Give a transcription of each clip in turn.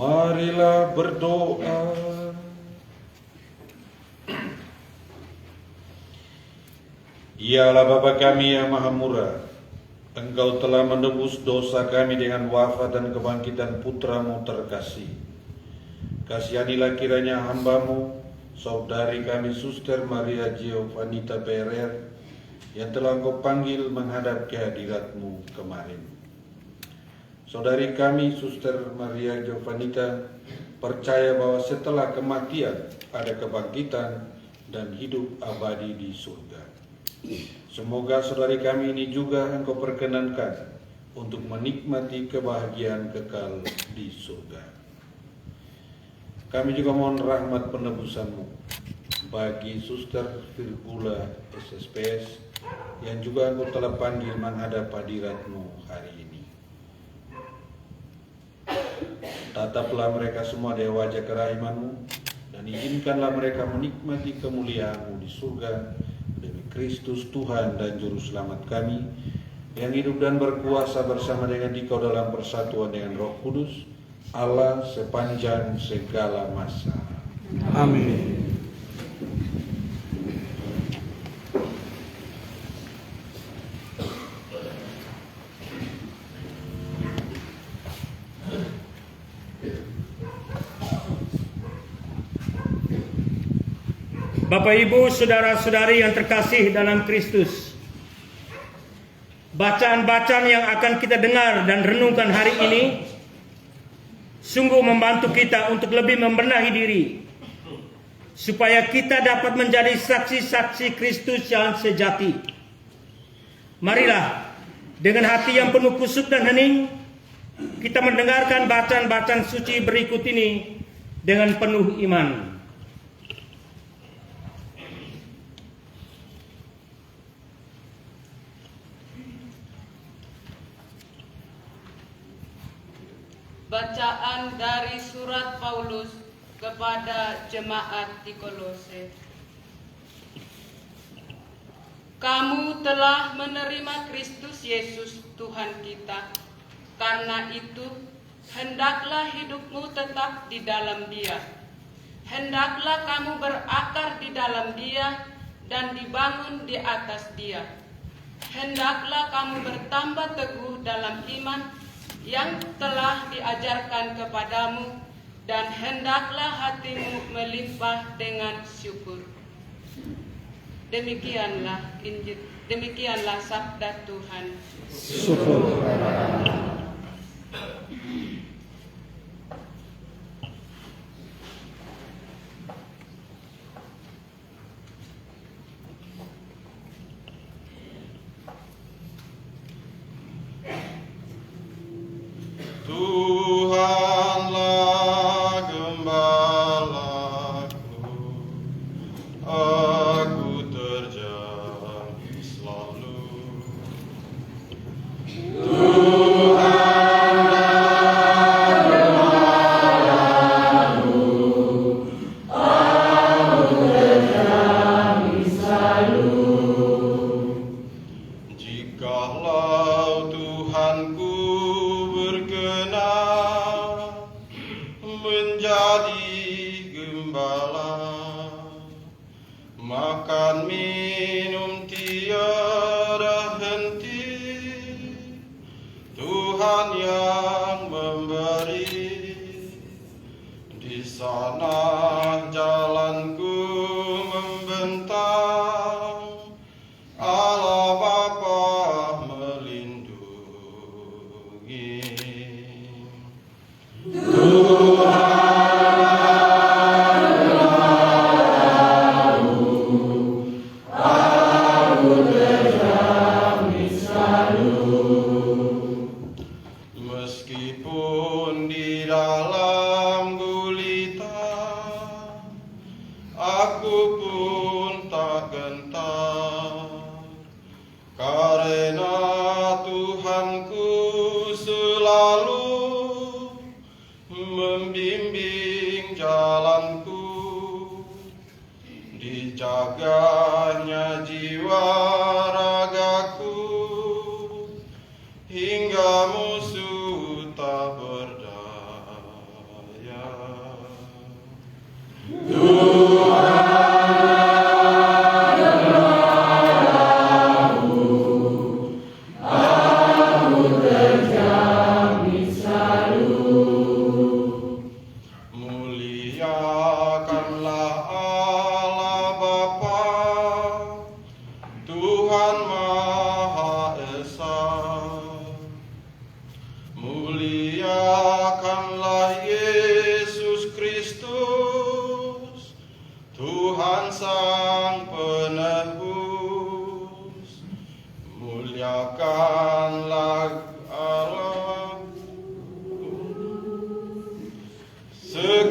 Marilah berdoa. Ya Allah Bapa kami yang Maha Murah, Engkau telah menebus dosa kami dengan wafat dan kebangkitan Putra-Mu terkasih. Kasihanilah kiranya hamba-Mu, saudari kami Suster Maria Giovanita Perer, yang telah Engkau panggil menghadap kehadirat-Mu kemarin. Saudari kami Suster Maria Giovanita percaya bahwa setelah kematian ada kebangkitan dan hidup abadi di surga. Semoga saudari kami ini juga Engkau perkenankan untuk menikmati kebahagiaan kekal di surga. Kami juga mohon rahmat penebusan-Mu bagi Suster Virgula SSPS yang juga Engkau telah panggil menghadap hadirat-Mu hari ini. Tataplah mereka semua dari wajah kerahiman-Mu dan izinkanlah mereka menikmati kemuliaan-Mu di surga demi Kristus Tuhan dan Juru Selamat kami yang hidup dan berkuasa bersama dengan Dikau dalam persatuan dengan Roh Kudus, Allah sepanjang segala masa. Amin. Bapak Ibu, saudara-saudari yang terkasih dalam Kristus, bacaan-bacaan yang akan kita dengar dan renungkan hari ini sungguh membantu kita untuk lebih membenahi diri, supaya kita dapat menjadi saksi-saksi Kristus yang sejati. Marilah dengan hati yang penuh kusuk dan hening, kita mendengarkan bacaan-bacaan suci berikut ini dengan penuh iman. Bacaan dari surat Paulus kepada jemaat di Kolose. Kamu telah menerima Kristus Yesus Tuhan kita. Karena itu, hendaklah hidupmu tetap di dalam Dia. Hendaklah kamu berakar di dalam Dia dan dibangun di atas Dia. Hendaklah kamu bertambah teguh dalam iman yang telah diajarkan kepadamu, dan hendaklah hatimu melimpah dengan syukur. Demikianlah sabda Tuhan. Syukur. Tuhanlah gembalaku, aku terjamin selalu. Tuhanlah gembalaku, aku terjamin selalu. Jikalau Tuhanku berkenan menjadi gembala, makan minum tiada henti, Tuhan yang memberi, di sana jalanku membentang, Allah Bapa melindungi. Meskipun di dalam gulita, aku pun tak gentar, karena Tuhanku selalu membimbing jalanku, dijaganya jiwa ragaku, hingga musuh tak berdaya.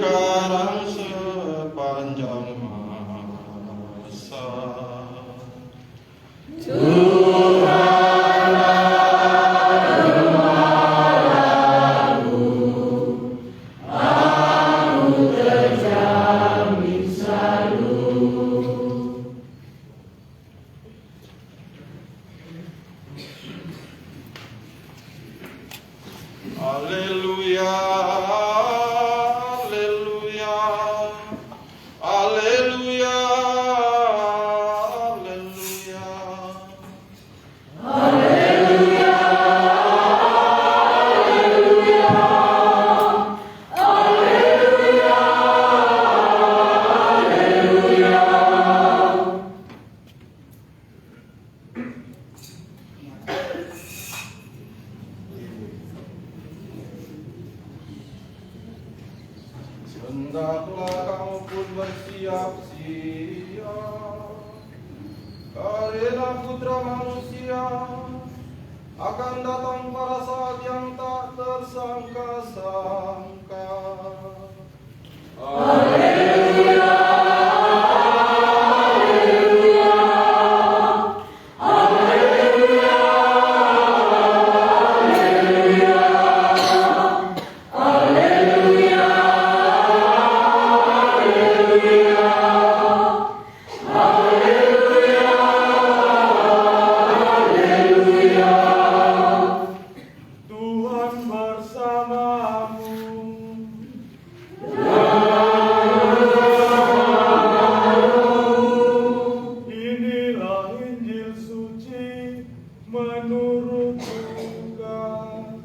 sekarang sepanjang masa. Haleluya, haleluya, haleluya, haleluya. Hendaklah kamu pun bersiap-siap, karena Putra Manusia akan datang pada saat yang tak tersangka-sangka. Tuhan bersamamu. Inilah Injil suci menurut Lukas.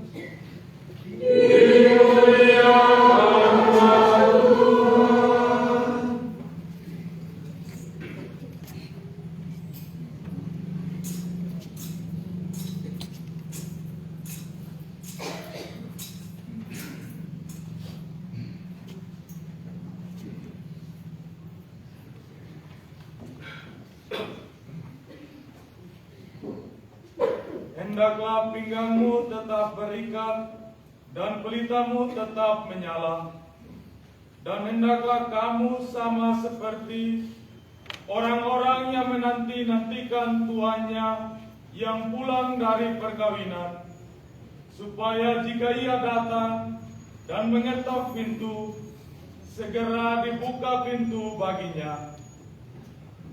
Hendaklah pinggangmu tetap berikat dan pelitamu tetap menyala. Dan hendaklah kamu sama seperti orang-orang yang menanti-nantikan tuannya yang pulang dari perkawinan, supaya jika ia datang dan mengetok pintu, segera dibuka pintu baginya.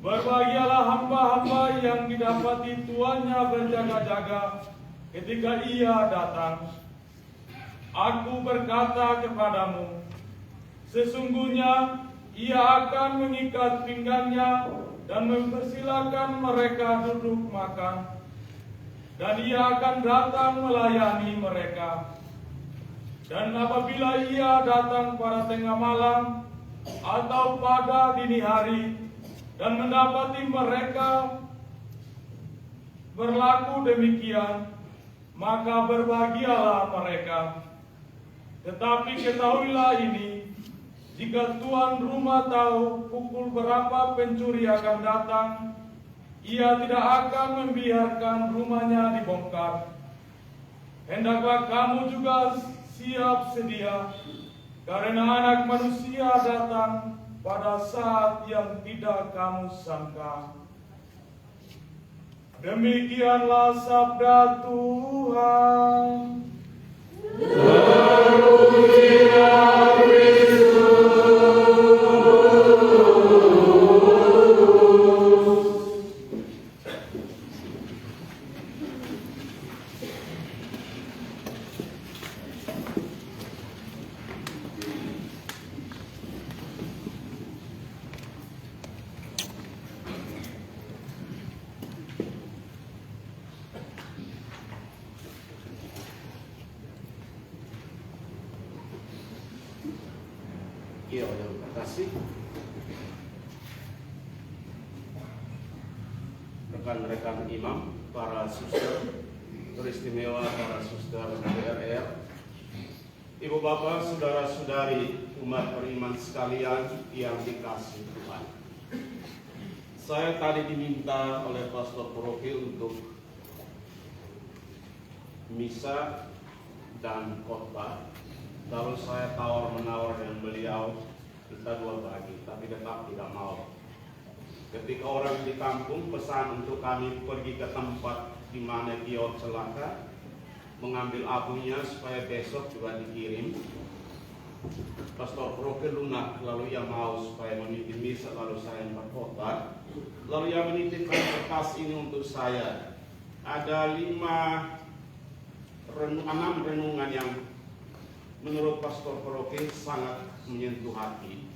Berbahagialah hamba-hamba yang didapati tuannya berjaga-jaga ketika ia datang. Aku berkata kepadamu, sesungguhnya ia akan mengikat pinggangnya dan mempersilakan mereka duduk makan. Dan ia akan datang melayani mereka. Dan apabila ia datang pada tengah malam atau pada dini hari, dan mendapati mereka berlaku demikian, maka berbahagialah mereka. Tetapi ketahuilah ini, jika tuan rumah tahu pukul berapa pencuri akan datang, ia tidak akan membiarkan rumahnya dibongkar. Hendaklah kamu juga siap sedia, karena Anak Manusia datang pada saat yang tidak kamu sangka. Demikianlah sabda Tuhan. Terpujilah Kristus. Iya, terima kasih. Rekan-rekan imam, para suster teristimewa, para suster DRR, ibu bapak, saudara-saudari, umat beriman sekalian yang dikasihi Tuhan. Saya tadi diminta oleh pastor paroki untuk misa dan khotbah. Lalu saya tawar menawarkan beliau kita dua bagi, tapi tetap tidak mau. Ketika orang di kampung pesan untuk kami pergi ke tempat di mana Gio celaka, mengambil abunya supaya besok juga dikirim. Pastor Roke lunak, lalu ia mau supaya memimpin misa, lalu saya berkhotbah. Lalu ia menitipkan kertas ini untuk saya. Ada 6 renungan yang menurut Pastor Roke sangat menyentuh hati.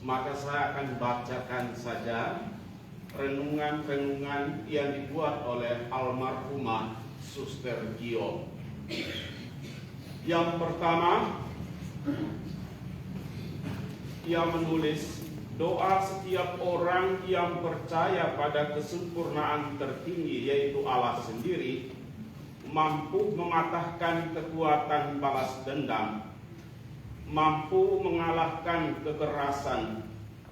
Maka saya akan bacakan saja renungan-renungan yang dibuat oleh almarhumah Suster Gio. Yang pertama, ia menulis, doa setiap orang yang percaya pada kesempurnaan tertinggi yaitu Allah sendiri mampu mematahkan kekuatan balas dendam, mampu mengalahkan kekerasan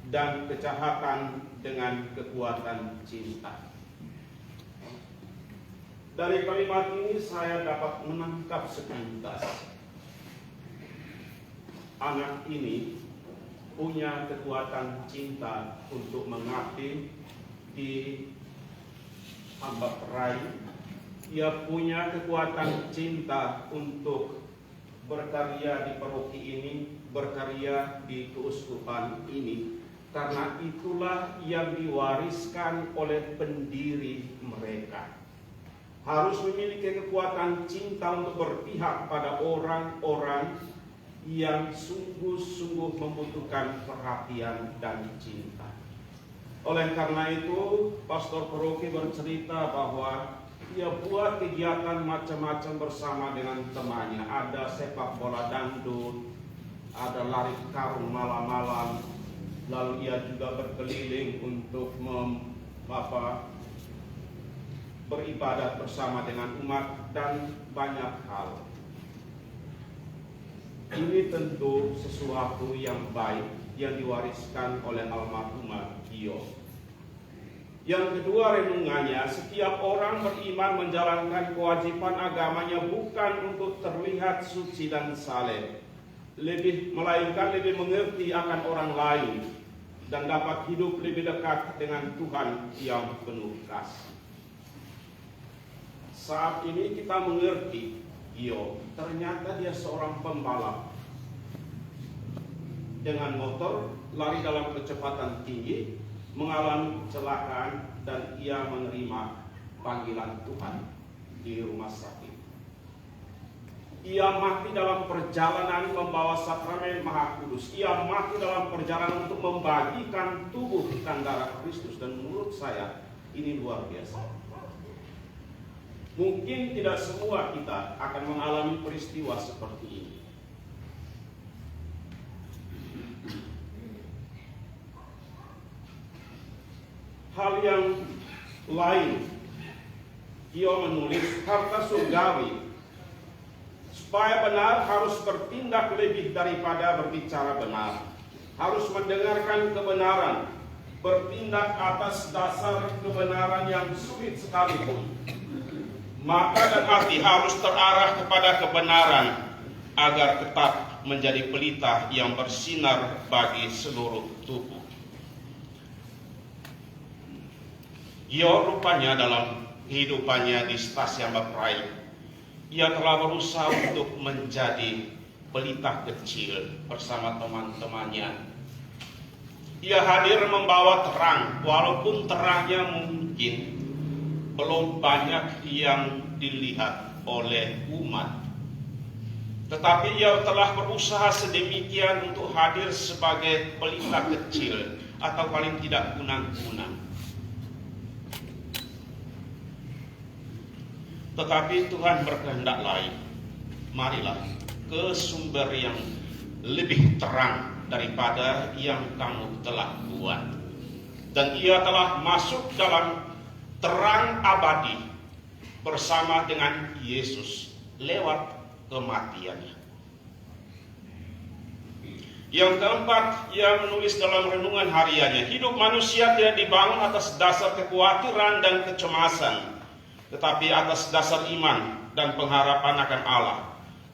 dan kejahatan dengan kekuatan cinta. Dari kalimat ini saya dapat menangkap sepintas. Anak ini punya kekuatan cinta untuk mengabdi di hamba perai. Ia punya kekuatan cinta untuk berkarya di paroki ini, berkarya di keuskupan ini. Karena itulah yang diwariskan oleh pendiri mereka. Harus memiliki kekuatan cinta untuk berpihak pada orang-orang yang sungguh-sungguh membutuhkan perhatian dan cinta. Oleh karena itu, Pastor Paroki bercerita bahwa ia buat kegiatan macam-macam bersama dengan temannya. Ada sepak bola dangdut, ada lari karung malam-malam, lalu ia juga berkeliling untuk beribadat bersama dengan umat dan banyak hal. Ini tentu sesuatu yang baik yang diwariskan oleh almarhumah Gio. Yang kedua renungannya, setiap orang beriman menjalankan kewajiban agamanya bukan untuk terlihat suci dan saleh, melainkan lebih mengerti akan orang lain dan dapat hidup lebih dekat dengan Tuhan yang penuh kasih. Saat ini kita mengerti Gio, ternyata dia seorang pembalap dengan motor, lari dalam kecepatan tinggi, mengalami kecelakaan dan ia menerima panggilan Tuhan di rumah sakit. Ia mati dalam perjalanan membawa sakramen Maha Kudus. Ia mati dalam perjalanan untuk membagikan tubuh dan darah Kristus, dan menurut saya ini luar biasa. Mungkin tidak semua kita akan mengalami peristiwa seperti ini. Hal yang lain, Gio menulis harta surgawi. Supaya benar harus bertindak lebih daripada berbicara benar. Harus mendengarkan kebenaran, bertindak atas dasar kebenaran yang sulit sekalipun. Mata dan hati harus terarah kepada kebenaran agar tetap menjadi pelita yang bersinar bagi seluruh tubuh. Gio rupanya dalam kehidupannya di stasiun Baprai, ia telah berusaha untuk menjadi pelita kecil bersama teman-temannya. Ia hadir membawa terang, walaupun terangnya mungkin belum banyak yang dilihat oleh umat. Tetapi ia telah berusaha sedemikian untuk hadir sebagai pelita kecil atau paling tidak kunang-kunang. Tetapi Tuhan berkehendak lain. Marilah ke sumber yang lebih terang daripada yang kamu telah buat. Dan ia telah masuk dalam terang abadi bersama dengan Yesus lewat kematiannya. Yang keempat, ia menulis dalam renungan hariannya, hidup manusia tidak dibangun atas dasar kekhawatiran dan kecemasan, tetapi atas dasar iman dan pengharapan akan Allah.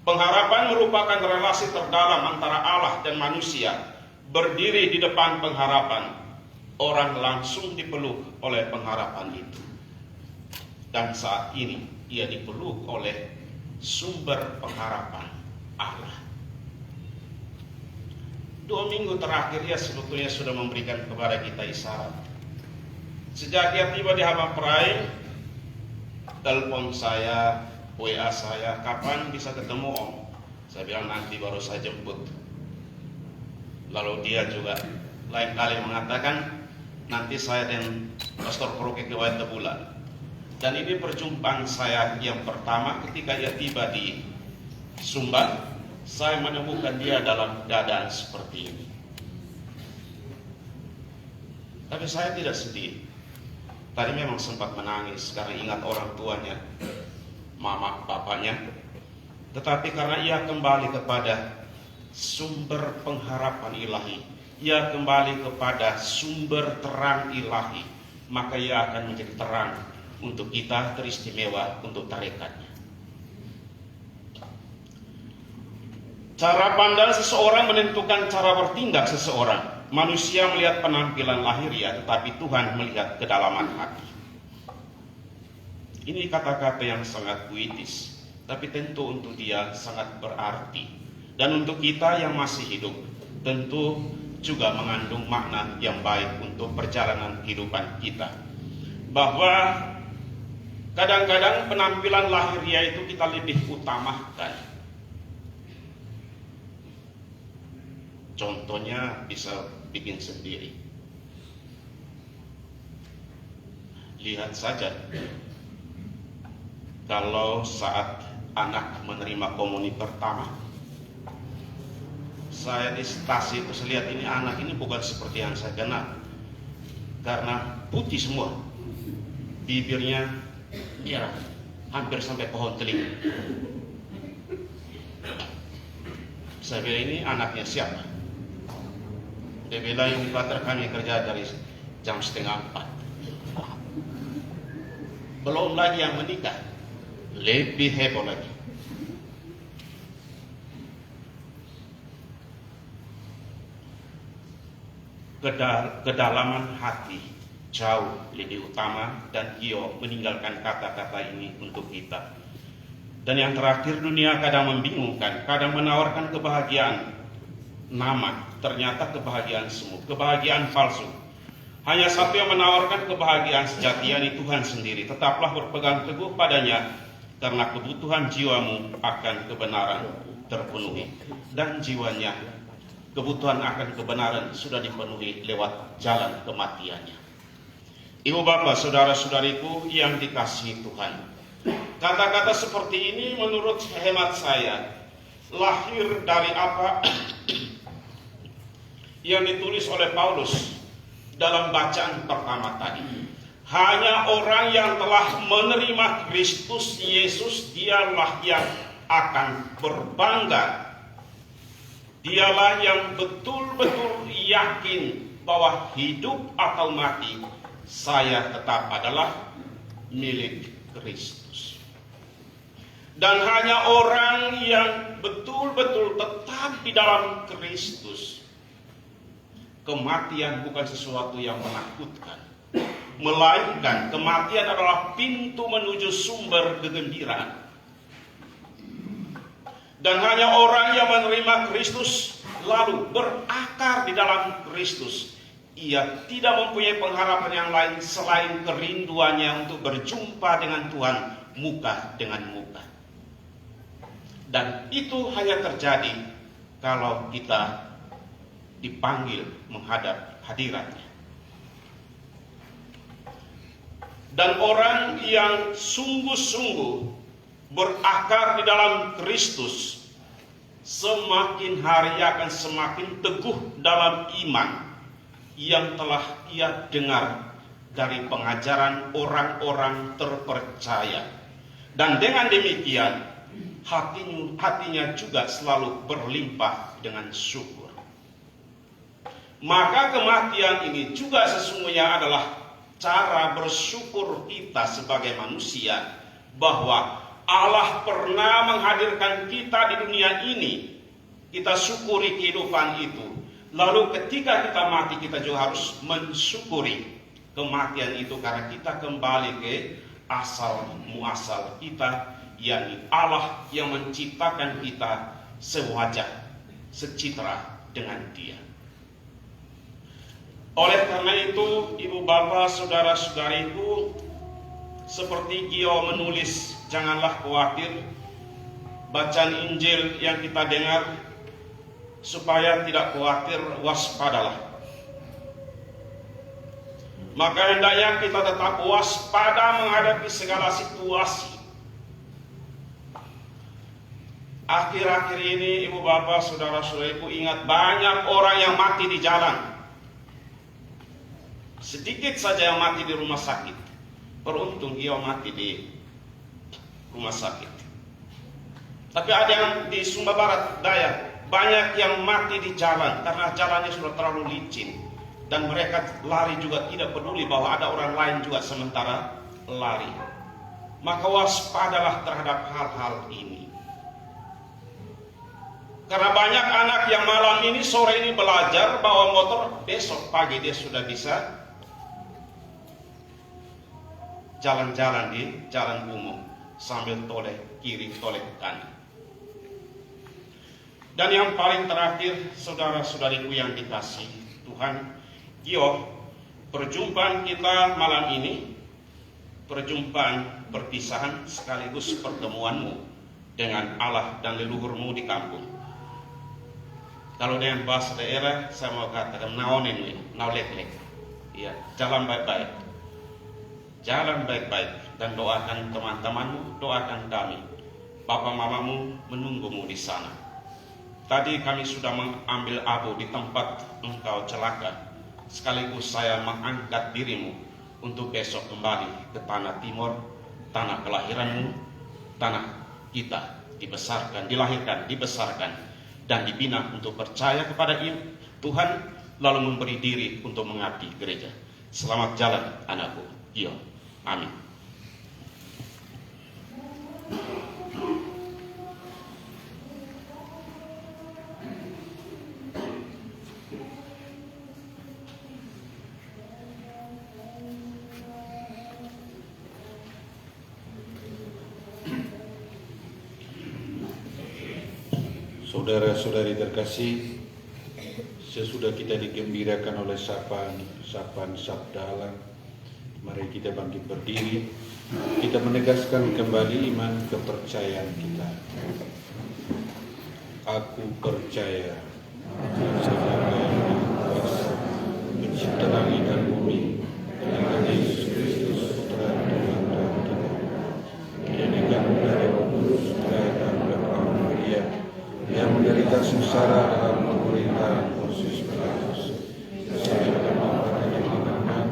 Pengharapan merupakan relasi terdalam antara Allah dan manusia. Berdiri di depan pengharapan, orang langsung dipeluk oleh pengharapan itu. Dan saat ini ia dipeluk oleh sumber pengharapan, Allah. 2 minggu terakhir ia sebetulnya sudah memberikan kepada kita isyarat. Sejak ia tiba di Hamaprai, telepon saya, WA saya, kapan bisa ketemu Om? Saya bilang nanti baru saya jemput. Lalu dia juga lain kali mengatakan, nanti saya dan Pastor Kroke ke Wayang Tebulan. Dan ini perjumpaan saya yang pertama ketika ia tiba di Sumbar. Saya menemukan dia dalam keadaan seperti ini. Tapi saya tidak sedih. Tadi memang sempat menangis karena ingat orang tuanya, mama, bapaknya. Tetapi karena ia kembali kepada sumber pengharapan ilahi, ia kembali kepada sumber terang ilahi, maka ia akan menjadi terang untuk kita, teristimewa untuk tarekatnya. Cara pandang seseorang menentukan cara bertindak seseorang. Manusia melihat penampilan lahiriah, tetapi Tuhan melihat kedalaman hati. Ini kata-kata yang sangat puitis, tapi tentu untuk dia sangat berarti. Dan untuk kita yang masih hidup, tentu juga mengandung makna yang baik untuk perjalanan kehidupan kita. Bahwa kadang-kadang penampilan lahiriah itu kita lebih utamakan. Contohnya bisa bikin sendiri. Lihat saja, kalau saat anak menerima komuni pertama, saya di stasi terus lihat ini anak ini bukan seperti yang saya kenal, karena putih semua, bibirnya merah, hampir sampai pohon telinga. Saya bilang ini anaknya siapa? Dia bilang inkubator kami kerja dari jam 3:30. Belum lagi yang menikah, lebih heboh lagi. Kedalaman hati jauh lebih utama, dan Hiob meninggalkan kata-kata ini untuk kita. Dan yang terakhir, dunia kadang membingungkan, kadang menawarkan kebahagiaan nama, ternyata kebahagiaan semu, kebahagiaan palsu. Hanya satu yang menawarkan kebahagiaan sejati, yakni Tuhan sendiri. Tetaplah berpegang teguh padanya, karena kebutuhan jiwamu akan kebenaran terpenuhi. Dan jiwanya, kebutuhan akan kebenaran sudah dipenuhi lewat jalan kematiannya. Ibu bapak, saudara-saudariku yang dikasihi Tuhan, kata-kata seperti ini menurut hemat saya lahir dari apa yang ditulis oleh Paulus dalam bacaan pertama tadi. Hanya orang yang telah menerima Kristus Yesus, dialah yang akan berbangga. Dialah yang betul-betul yakin bahwa hidup atau mati, saya tetap adalah milik Kristus. Dan hanya orang yang betul-betul tetap di dalam Kristus, kematian bukan sesuatu yang menakutkan, melainkan kematian adalah pintu menuju sumber kegembiraan. Dan hanya orang yang menerima Kristus lalu berakar di dalam Kristus, ia tidak mempunyai pengharapan yang lain selain kerinduannya untuk berjumpa dengan Tuhan muka dengan muka. Dan itu hanya terjadi kalau kita dipanggil menghadap hadiratnya. Dan orang yang sungguh-sungguh berakar di dalam Kristus, semakin hari akan semakin teguh dalam iman yang telah ia dengar dari pengajaran orang-orang terpercaya. Dan dengan demikian hatinya juga selalu berlimpah dengan syukur. Maka kematian ini juga sesungguhnya adalah cara bersyukur kita sebagai manusia, bahwa Allah pernah menghadirkan kita di dunia ini, kita syukuri kehidupan itu. Lalu ketika kita mati, kita juga harus mensyukuri kematian itu, karena kita kembali ke asal muasal kita, yakni Allah yang menciptakan kita sewajah, secitra dengan Dia. Oleh karena itu, ibu bapak, saudara-saudariku, seperti Gio menulis, janganlah khawatir, bacaan Injil yang kita dengar, supaya tidak khawatir, waspadalah. Maka hendaknya kita tetap waspada menghadapi segala situasi. Akhir-akhir ini, ibu bapak, saudara-saudariku, ingat banyak orang yang mati di jalan. Sedikit saja yang mati di rumah sakit. Beruntung dia mati di rumah sakit. Tapi ada yang di Sumba Barat Daya, banyak yang mati di jalan karena jalannya sudah terlalu licin. Dan mereka lari juga tidak peduli bahwa ada orang lain juga sementara lari. Maka waspadalah terhadap hal-hal ini. Karena banyak anak yang malam ini, sore ini belajar bawa motor, besok pagi dia sudah bisa jalan-jalan di jalan umum sambil toleh kiri, toleh kanan. Dan yang paling terakhir, saudara-saudariku yang dikasih Tuhan, Gio, perjumpaan kita malam ini, perjumpaan perpisahan sekaligus pertemuanmu dengan Allah dan leluhurmu di kampung. Kalau dengan bahasa daerah, saya mau katakan naonen, naulek-lek. Ya, jalan baik-baik. Jalan baik-baik dan doakan teman-temanmu, doakan kami. Papa mamamu menunggumu di sana. Tadi kami sudah mengambil abu di tempat engkau celaka. Sekaligus saya mengangkat dirimu untuk besok kembali ke tanah timur, tanah kelahiranmu, tanah kita dibesarkan, dilahirkan, dibesarkan, dan dibina untuk percaya kepada Tuhan, lalu memberi diri untuk mengabdi gereja. Selamat jalan anakku, Gio. Amin. Saudara-saudari terkasih, sesudah kita digembirakan oleh sapaan sabda Allah, mari kita bangkit berdiri. Kita menegaskan kembali iman kepercayaan kita. Aku percaya segala yang kuasa pencipta langit dan bumi, dengan Yesus Kristus Putra Tuhan dan kita, yang dari Roh Kudus, melahirkan oleh Maria Maria, yang menderita sengsara dalam pemerintahan Pontius Pilatus, sampai pada kemenangan,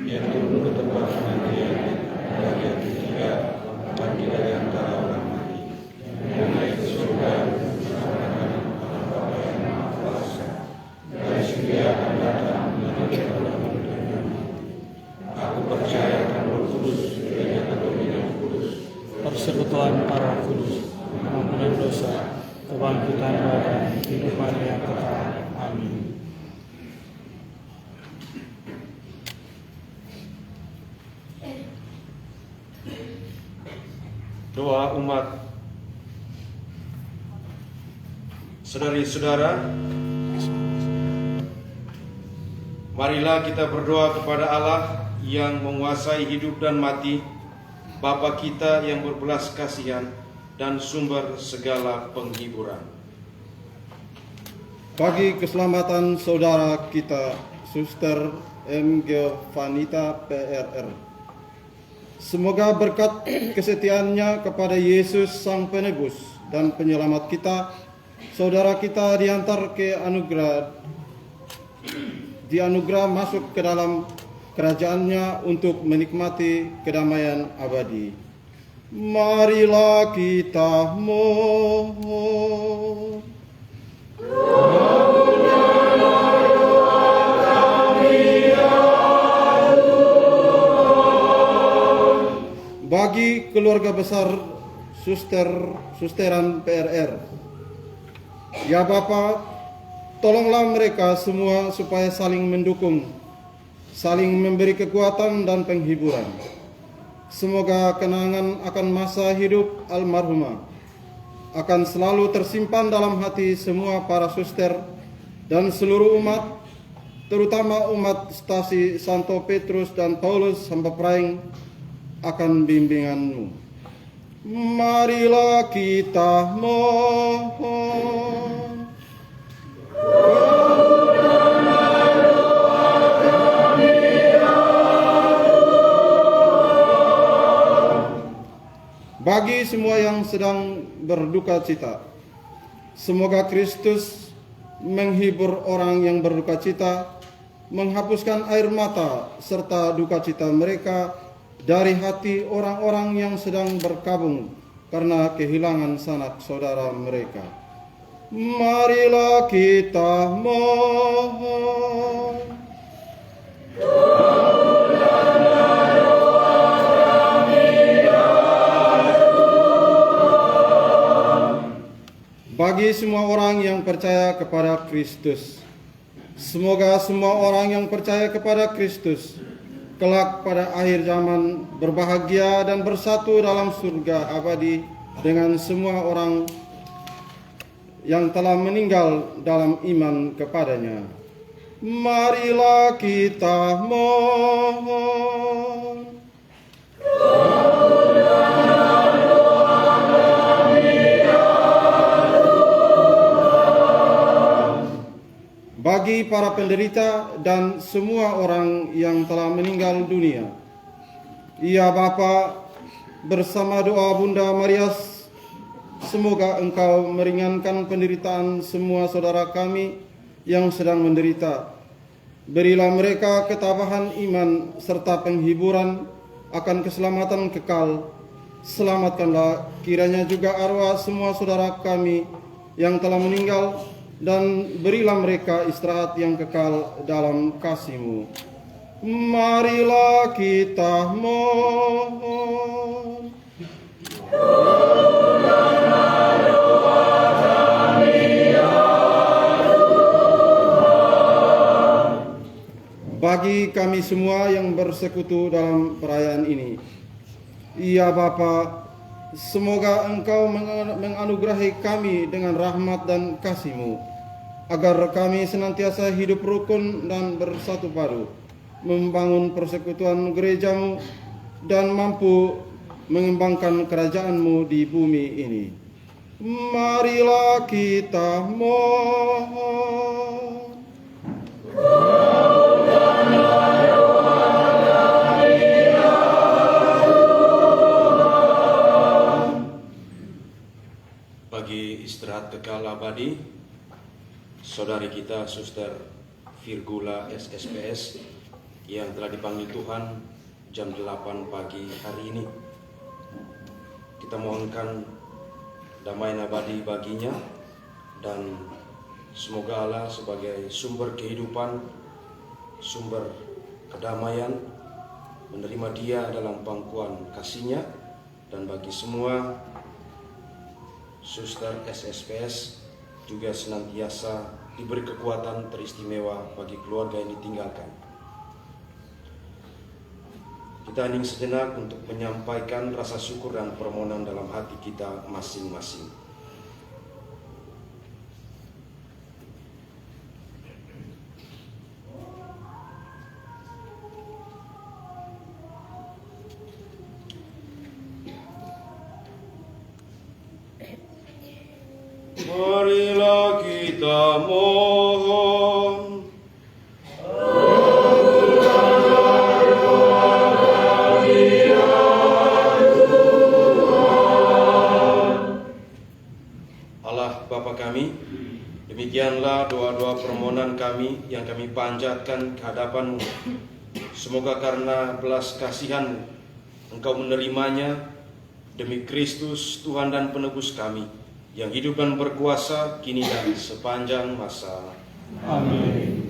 yang turun ke tempat penantian dari yang ketiga, bangkit dari antara orang mati, yang naik ke surga bersama dengan Allah Bapa yang Maha Kuasa, dari sini akan datang menuntut orang dunia. Aku percaya akan Roh Kudus, Gereja Katolik yang kudus, persekutuan para kudus, pengampunan dosa, kebangkitan badan, kehidupan yang kekal. Amin. Doa umat. Saudari-saudara, marilah kita berdoa kepada Allah yang menguasai hidup dan mati, Bapa kita yang berbelas kasihan dan sumber segala penghiburan. Bagi keselamatan saudara kita, Suster M. Giovanita PRR. Semoga berkat kesetiaannya kepada Yesus Sang Penebus dan Penyelamat kita, saudara kita dianugerah masuk ke dalam kerajaannya untuk menikmati kedamaian abadi. Marilah kita mohon. Bagi keluarga besar susteran PRR. Ya Bapa, tolonglah mereka semua supaya saling mendukung, saling memberi kekuatan dan penghiburan. Semoga kenangan akan masa hidup almarhumah akan selalu tersimpan dalam hati semua para suster dan seluruh umat, terutama umat stasi Santo Petrus dan Paulus hamba praing akan bimbingan-Mu. Marilah kita mohon. Bagi semua yang sedang berduka cita, semoga Kristus menghibur orang yang berduka cita, menghapuskan air mata serta duka cita mereka dari hati orang-orang yang sedang berkabung karena kehilangan sanak saudara mereka. Marilah kita mohon. Bagi semua orang yang percaya kepada Kristus, semoga semua orang yang percaya kepada Kristus kelak pada akhir zaman berbahagia dan bersatu dalam surga abadi dengan semua orang yang telah meninggal dalam iman kepadanya. Marilah kita mohon. Bagi para penderita dan semua orang yang telah meninggal dunia, ya Bapa, bersama doa Bunda Maria, semoga Engkau meringankan penderitaan semua saudara kami yang sedang menderita. Berilah mereka ketabahan iman serta penghiburan akan keselamatan kekal. Selamatkanlah kiranya juga arwah semua saudara kami yang telah meninggal, dan berilah mereka istirahat yang kekal dalam kasih-Mu. Marilah kita mohon. Bagi kami semua yang bersekutu dalam perayaan ini, ya Bapa, semoga Engkau menganugerahi kami dengan rahmat dan kasih-Mu, agar kami senantiasa hidup rukun dan bersatu padu, membangun persekutuan gereja-Mu, dan mampu mengembangkan kerajaan-Mu di bumi ini. Marilah kita mohon. Bagi istirahat kekal abadi, saudari kita Suster Virgula SSPS yang telah dipanggil Tuhan jam 8 pagi hari ini. Kita mohonkan damai abadi baginya, dan semoga Allah sebagai sumber kehidupan, sumber kedamaian, menerima dia dalam pangkuan kasih-Nya. Dan bagi semua Suster SSPS juga senantiasa diberi kekuatan teristimewa bagi keluarga yang ditinggalkan. Kita hening sejenak untuk menyampaikan rasa syukur dan permohonan dalam hati kita masing-masing. Marilah kita mohon. Allah Bapa kami, demikianlah doa-doa permohonan kami yang kami panjatkan ke hadapan-Mu. Semoga karena belas kasihan-Mu, Engkau menerimanya demi Kristus Tuhan dan Penebus kami, yang hidup dan berkuasa kini dan sepanjang masa. Amin.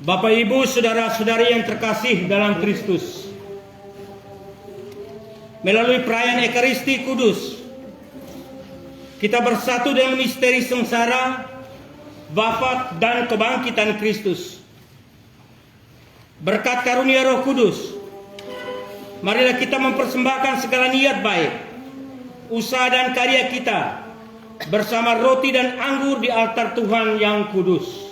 Bapak, Ibu, saudara-saudari yang terkasih dalam Kristus, melalui perayaan Ekaristi Kudus, kita bersatu dengan misteri sengsara, wafat, dan kebangkitan Kristus. Berkat karunia Roh Kudus, marilah kita mempersembahkan segala niat baik, usaha dan karya kita bersama roti dan anggur di altar Tuhan yang kudus.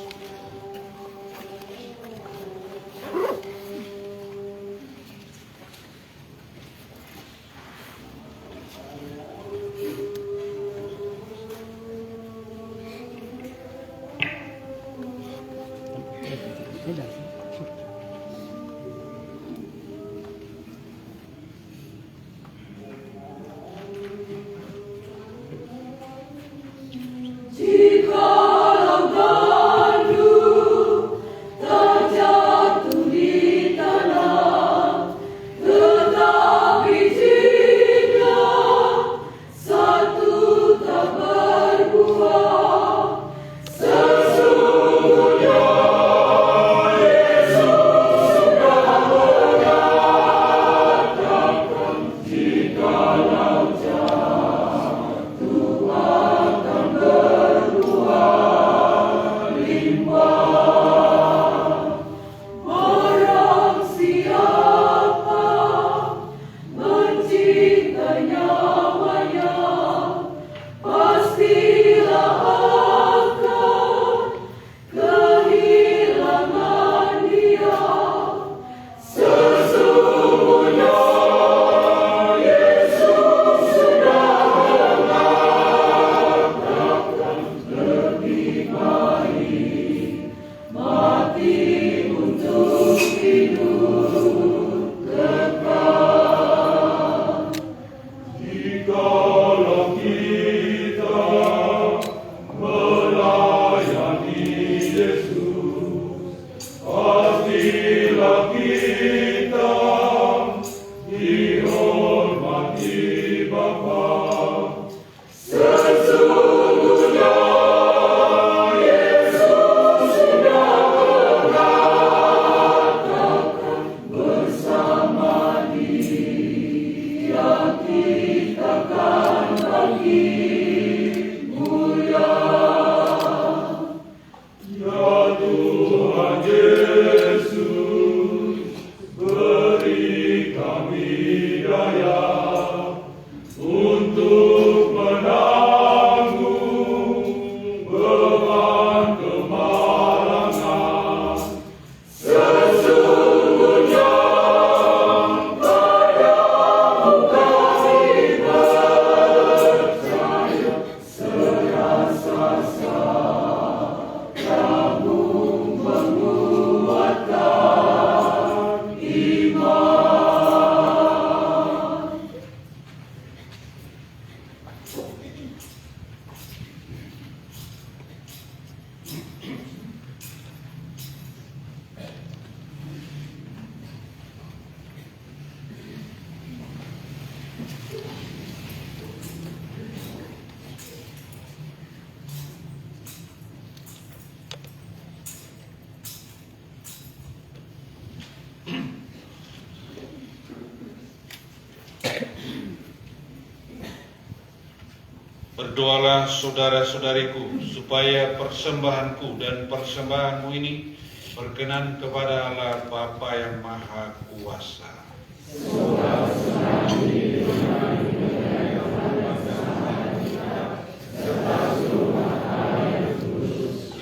Berdoalah saudara-saudariku, supaya persembahanku dan persembahanmu ini berkenan kepada Allah Bapa yang Maha Kuasa.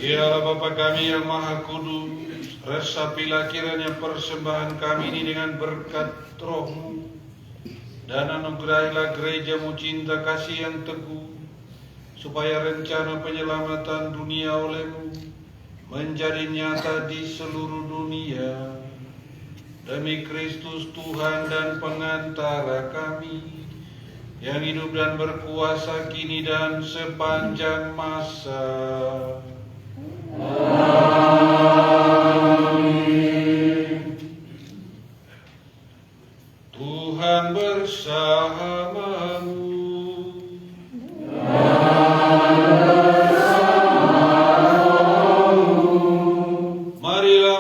Ya Allah Bapa kami yang Maha Kudus, resapilah kiranya persembahan kami ini dengan berkat Roh-Mu, dan anugerahilah gereja-Mu cinta kasih yang teguh, supaya rencana penyelamatan dunia oleh-Mu menjadi nyata di seluruh dunia. Demi Kristus Tuhan dan pengantara kami, yang hidup dan berkuasa kini dan sepanjang masa. Amin. Tuhan bersamamu. Marilah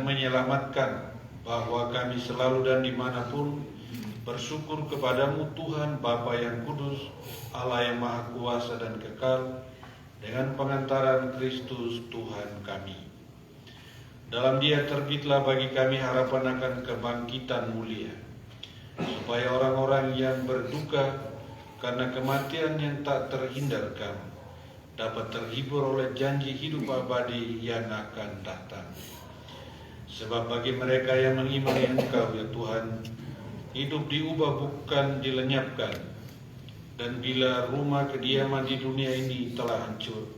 menyelamatkan, bahwa kami selalu dan dimanapun bersyukur kepadamu Tuhan Bapa yang kudus, Allah yang maha kuasa dan kekal, dengan pengantaran Kristus Tuhan kami. Dalam Dia terbitlah bagi kami harapan akan kebangkitan mulia, supaya orang-orang yang berduka karena kematian yang tak terhindarkan dapat terhibur oleh janji hidup abadi yang akan datang. Sebab bagi mereka yang mengimani Engkau ya Tuhan, hidup diubah bukan dilenyapkan. Dan bila rumah kediaman di dunia ini telah hancur,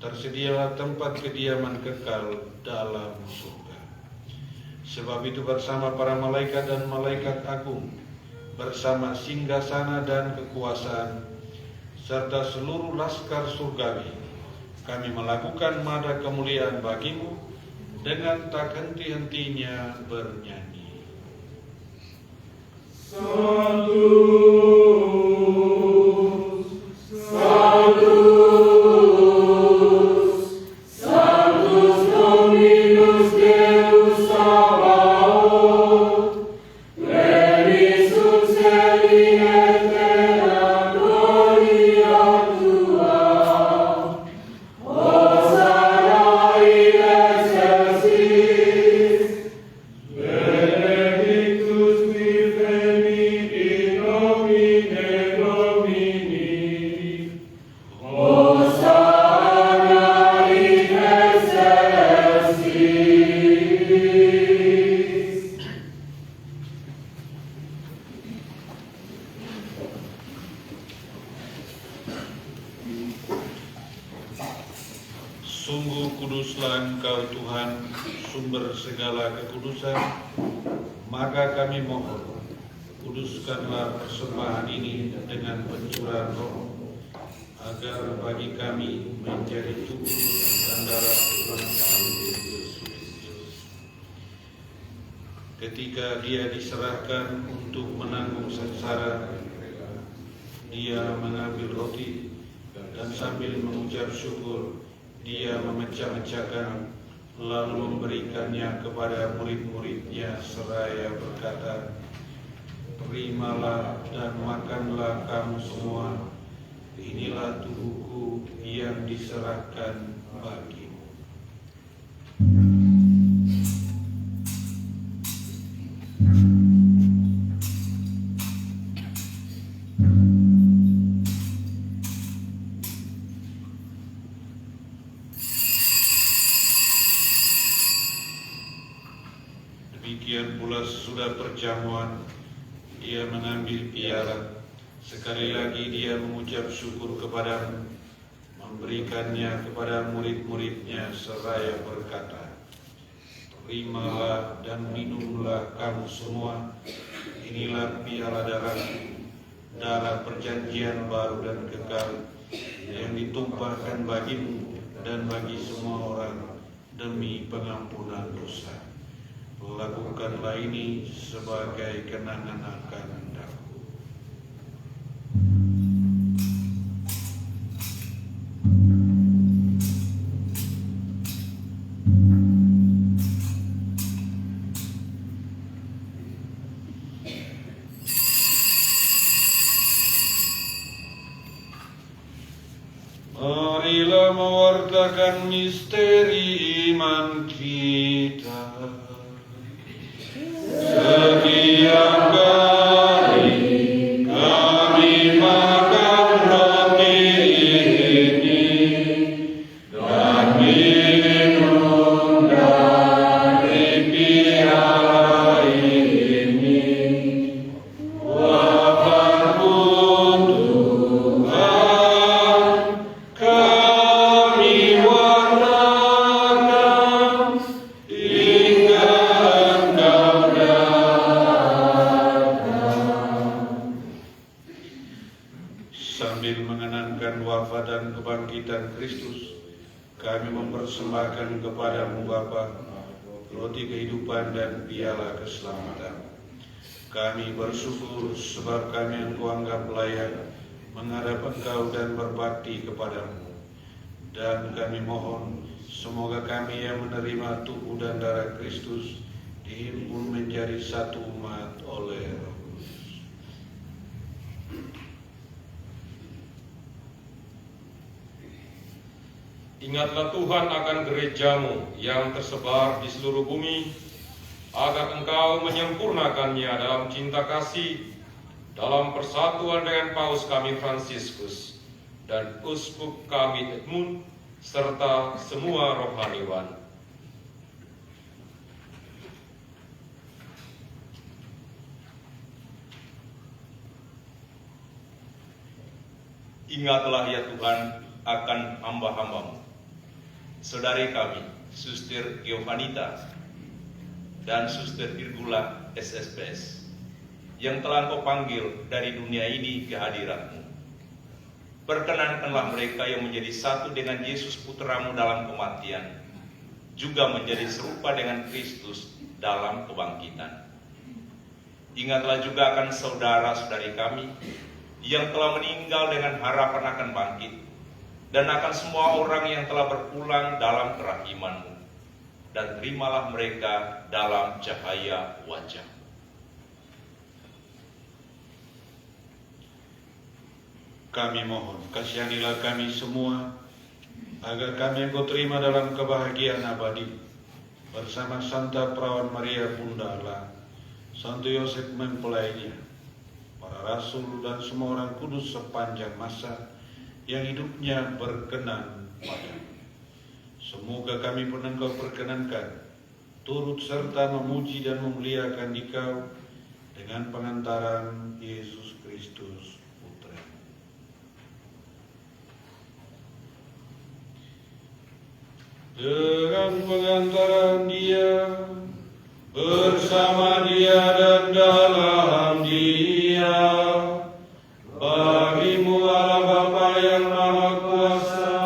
tersedialah tempat kediaman kekal dalam surga. Sebab itu bersama para malaikat dan malaikat agung, bersama singgasana dan kekuasaan, serta seluruh laskar surgawi, kami melakukan nada kemuliaan bagimu dengan tak henti-hentinya bernyanyi. Sanctus, Sanctus, Sanctus Dominus Deus Sabaoth, plenius celi et terra gloria tua. Hosanna in excelsis, benedictus qui venit in nomine Domini. Hosanna in excelsis. Sungguh kuduslah Engkau Tuhan, sumber segala kekudusan, maka kami mohon, kuduskanlah persembahan ini dengan pencurahan roh, agar bagi kami menjadi tubuh dan darah Tuhan kami Yesus Kristus. Ketika Dia diserahkan untuk menanggung sengsara, Dia mengambil roti dan sambil mengucap syukur, Dia memecah-mecahkan, lalu memberikannya kepada murid-muridnya seraya berkata, "Terimalah dan makanlah kamu semua, inilah tubuhku yang diserahkan bagimu." Demikian pula sesudah perjamuan, Dia mengambil piala. Sekali lagi Dia mengucap syukur kepadamu, memberikannya kepada murid-muridnya seraya berkata, "Terimalah dan minumlah kamu semua, inilah piala darahku, darah perjanjian baru dan kekal, yang ditumpahkan bagimu dan bagi semua orang demi pengampunan dosa. Lakukanlah ini sebagai kenangan akan aku." Marilah mewartakan misteri iman kita. Setiap kali kami makan roti ini dan minum dari piala ini, wafat Tuhan kami wartakan hingga Engkau datang. Sambil mengenangkan wafat dan kebangkitan Kristus, kami mempersembahkan kepadamu Bapa roti kehidupan dan piala keselamatan. Kami bersyukur sebab kami Engkau anggap layak menghadap Engkau dan berbakti kepadamu. Dan kami mohon Semoga kami yang menerima tubuh dan darah Kristus dihimpun menjadi satu umat oleh Roh Kudus. Ingatlah Tuhan akan gerejamu yang tersebar di seluruh bumi, agar engkau menyempurnakannya dalam cinta kasih, dalam persatuan dengan Paus kami Fransiskus dan Uskup kami Edmund, serta semua rohaniwan. Ingatlah ya Tuhan akan hamba-hambamu, saudari kami, Suster Giovanita dan Suster Virgula SSPS, yang telah Engkau panggil dari dunia ini ke hadirat-Mu. Perkenankanlah mereka yang menjadi satu dengan Yesus Putramu dalam kematian, juga menjadi serupa dengan Kristus dalam kebangkitan. Ingatlah juga akan saudara-saudari kami yang telah meninggal dengan harapan akan bangkit, dan akan semua orang yang telah berpulang dalam kerahiman-Mu, dan terimalah mereka dalam cahaya wajah. Kami mohon, kasihanilah kami semua, agar kami Engkau terima dalam kebahagiaan abadi, bersama Santa Perawan Maria Bunda Allah, Santo Yosef mempelainya, para rasul dan semua orang kudus sepanjang masa yang hidupnya berkenan padamu. Semoga kami pun Engkau perkenankan turut serta memuji dan memuliakan Dikau dengan pengantaran Yesus Kristus Putra-Mu. Dengan pengantaran Dia, bersama Dia dan dalam Dia, bagimu Allah Bapa yang Maha Kuasa,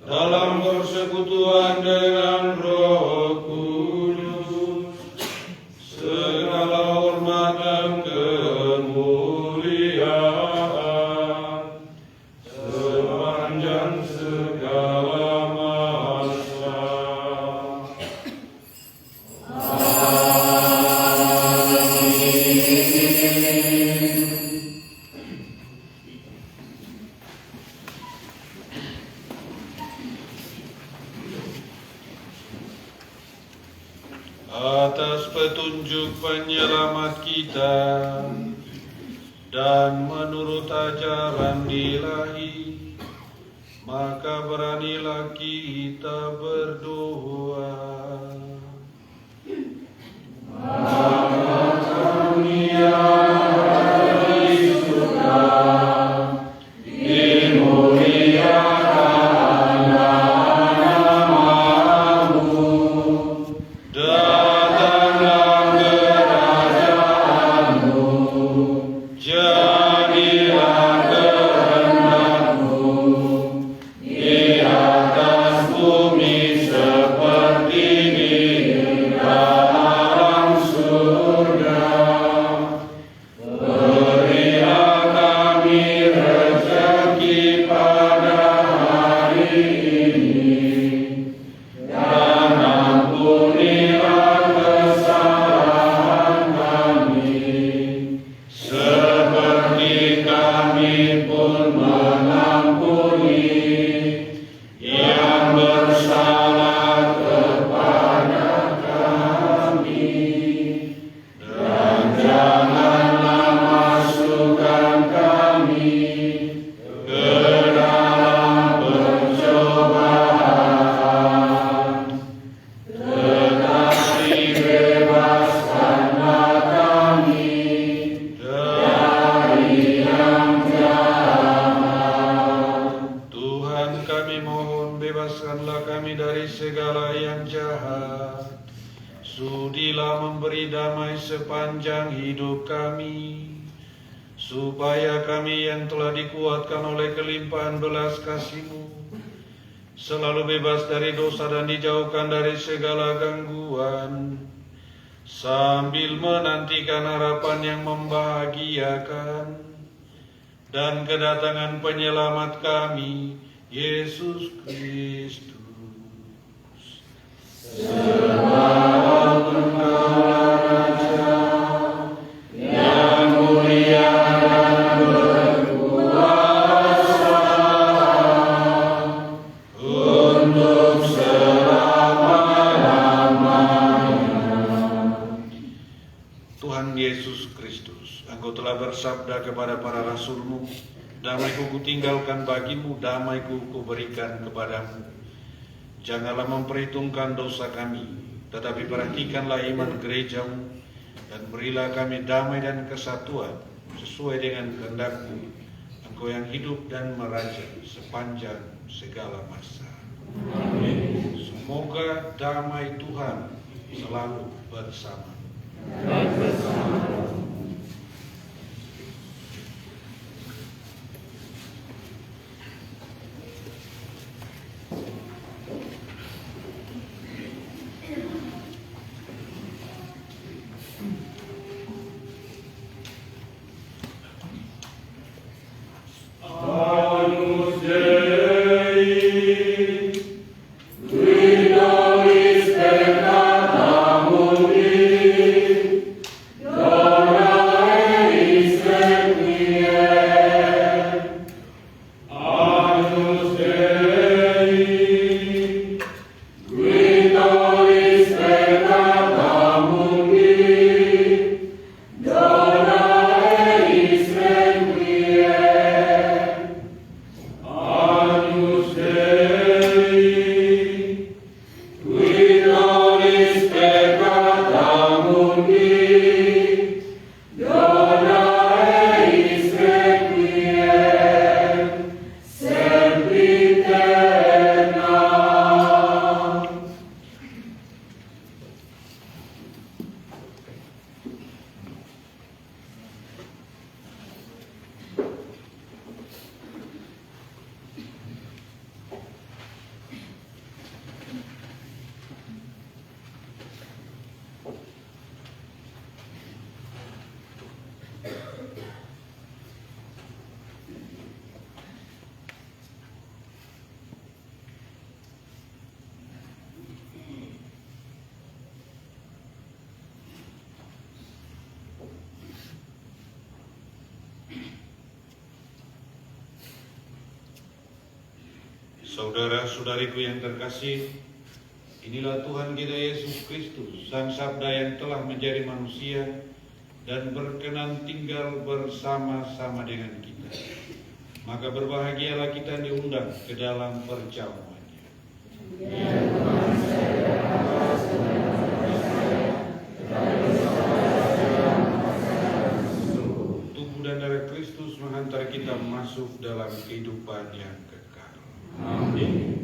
dalam persekutuan dengan Roh Kudus, segala hormat dan kemuliaan sepanjang segala masa. Atas petunjuk penyelamat kita dan menurut ajaran Ilahi, maka beranilah kita berdoa. bebaskanlah kami dari segala yang jahat. Sudilah memberi damai sepanjang hidup kami, supaya kami yang telah dikuatkan oleh kelimpahan belas kasih-Mu selalu bebas dari dosa dan dijauhkan dari segala gangguan, sambil menantikan harapan yang membahagiakan dan kedatangan penyelamat kami, Yesus Kristus. Tuhan Yesus Kristus, Engkau telah bersabda kepada para rasul-Mu, damai-Ku kutinggalkan bagimu, damai-Ku kuberikan kepadamu. Janganlah memperhitungkan dosa kami, tetapi perhatikanlah iman gereja-Mu, dan berilah kami damai dan kesatuan sesuai dengan kehendak-Mu, Engkau yang hidup dan meraja sepanjang segala masa. Amin. Semoga damai Tuhan selalu bersama. Agnus Dei, qui nobis peccata mundi, dona eis requiem. Agnus Dei, qui nobis peccata mundi, dona eis requiem. Agnus Dei, qui nobis peccata mundi, dona eis requiem, sempiterna. Saudara-saudariku yang terkasih, inilah Tuhan kita Yesus Kristus, Sang Sabda yang telah menjadi manusia dan berkenan tinggal bersama-sama dengan kita. Maka berbahagialah kita diundang ke dalam perjamuannya. Tubuh dan darah Kristus menghantar kita masuk dalam kehidupan yang kekal. Amin.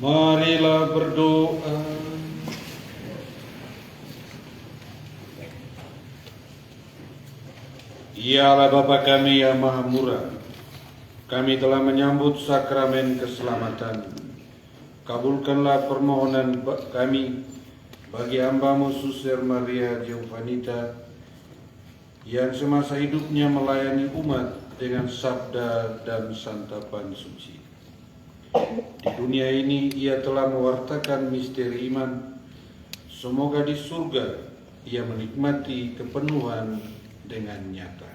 Marilah berdoa. Ya Allah Bapa kami yang Maha Murah, kami telah menyambut sakramen keselamatan. Kabulkanlah permohonan kami bagi hamba-Mu Suster Maria Giovanita yang semasa hidupnya melayani umat dengan sabda dan santapan suci. Di dunia ini ia telah mewartakan misteri iman. Semoga di surga ia menikmati kepenuhan dengan nyata.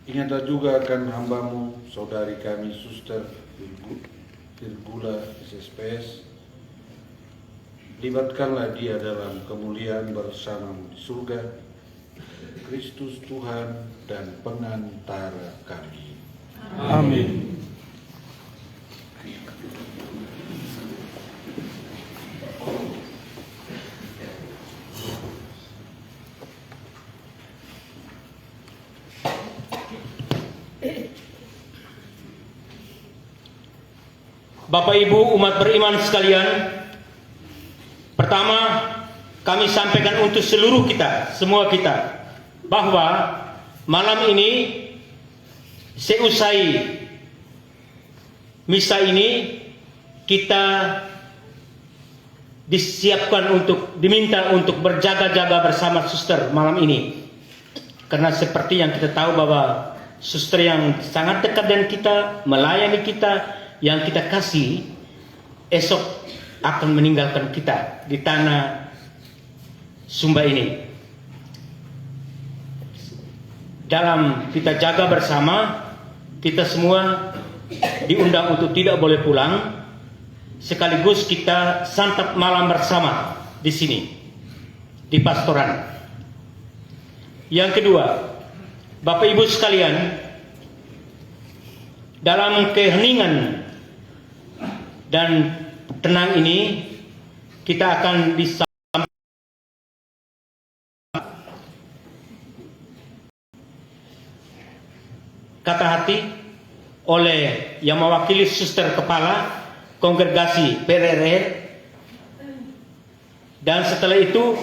Ingatlah juga akan hamba-Mu, saudari kami Suster Virgula SSPS. Libatkanlah dia dalam kemuliaan bersama-Mu di surga. Kristus Tuhan dan pengantara kami. Amin. Bapak Ibu umat beriman sekalian, pertama kami sampaikan untuk seluruh kita, semua kita, bahwa malam ini seusai misa ini kita diminta untuk berjaga-jaga bersama suster malam ini. Karena seperti yang kita tahu bahwa suster yang sangat dekat dengan kita, melayani kita, yang kita kasih, esok akan meninggalkan kita di tanah Sumba ini. Dalam kita jaga bersama, kita semua diundang untuk tidak boleh pulang, sekaligus kita santap malam bersama di sini, di pastoran. Yang kedua, Bapak Ibu sekalian, dalam keheningan dan tenang ini kita akan disampaikan kata hati oleh yang mewakili suster kepala kongregasi PRR, dan setelah itu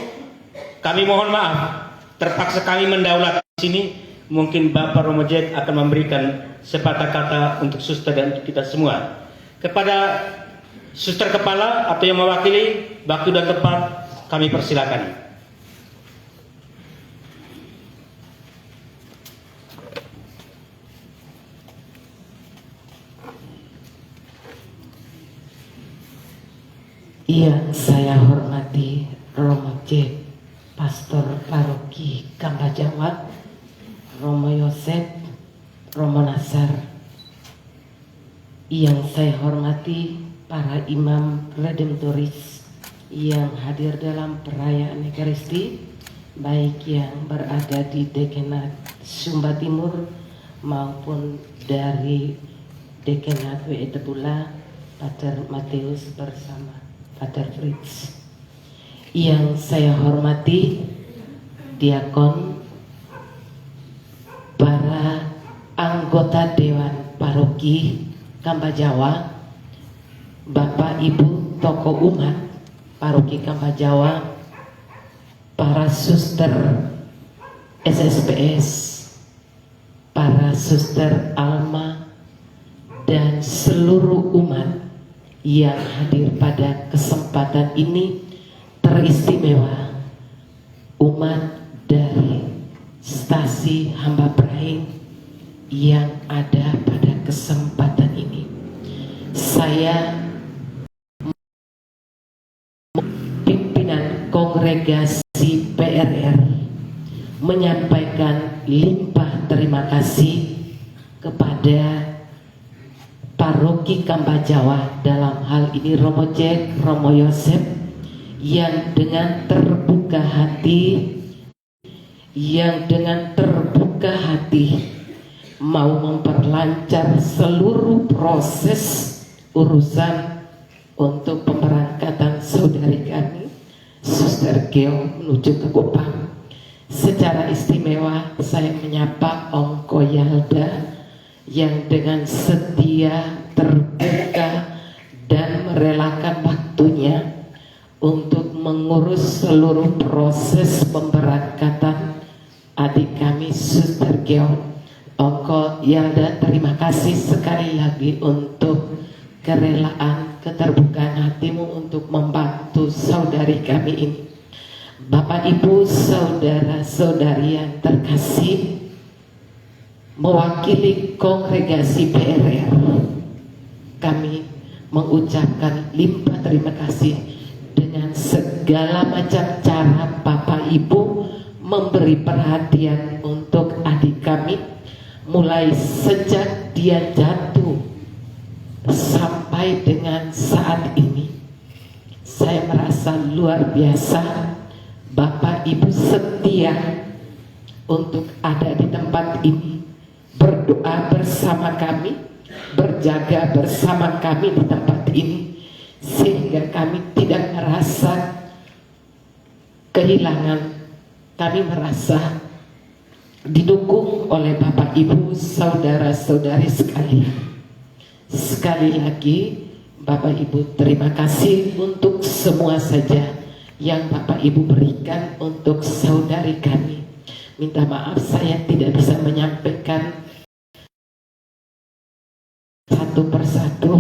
kami mohon maaf terpaksa kami mendaulat di sini. Mungkin Bapak Romojet akan memberikan sepatah kata untuk suster dan untuk kita semua. Kepada suster kepala atau yang mewakili, waktu dan tempat kami persilakan. Yang saya hormati Romo J, Pastor Paroki Paroki Kambajawa, Romo Yosef, Romo Nasar. Yang saya hormati para imam redemptoris yang hadir dalam perayaan Ekaristi, baik yang berada di Dekenat Sumba Timur maupun dari Dekenat WE Tebula, Pater Matius bersama Pater Fritz. Yang saya hormati diakon, para anggota Dewan Paroki Kambajawa, Bapak Ibu tokoh umat Paroki Kambajawa, para suster SSPS, para suster Alma, dan seluruh umat yang hadir pada kesempatan ini, teristimewa umat dari stasi Hamba Praing yang ada pada kesempatan ini. Saya pimpinan kongregasi PRR menyampaikan limpah terima kasih kepada Paroki Kambajawa, dalam hal ini Romo Jack, Romo Yosef, yang dengan terbuka hati mau memperlancar seluruh proses urusan untuk pemberangkatan saudari kami Suster Geo menuju ke Kupang. Secara istimewa saya menyapa Ongko Yalda yang dengan setia, terbuka, dan merelakan waktunya untuk mengurus seluruh proses pemberangkatan adik kami Suster Geo. Ongko Yalda, terima kasih sekali lagi untuk kerelaan, keterbukaan hatimu untuk membantu saudari kami ini. Bapak Ibu, saudara-saudari yang terkasih, mewakili kongregasi PRR, kami mengucapkan limpah terima kasih dengan segala macam cara Bapak Ibu memberi perhatian untuk adik kami, mulai sejak dia jatuh sampai dengan saat ini. Saya merasa luar biasa Bapak Ibu setia untuk ada di tempat ini, berdoa bersama kami, berjaga bersama kami di tempat ini, sehingga kami tidak merasa kehilangan. Kami merasa didukung oleh Bapak Ibu, saudara-saudari sekalian. Sekali lagi Bapak Ibu, terima kasih untuk semua saja yang Bapak Ibu berikan untuk saudari kami. Minta maaf saya tidak bisa menyampaikan satu persatu,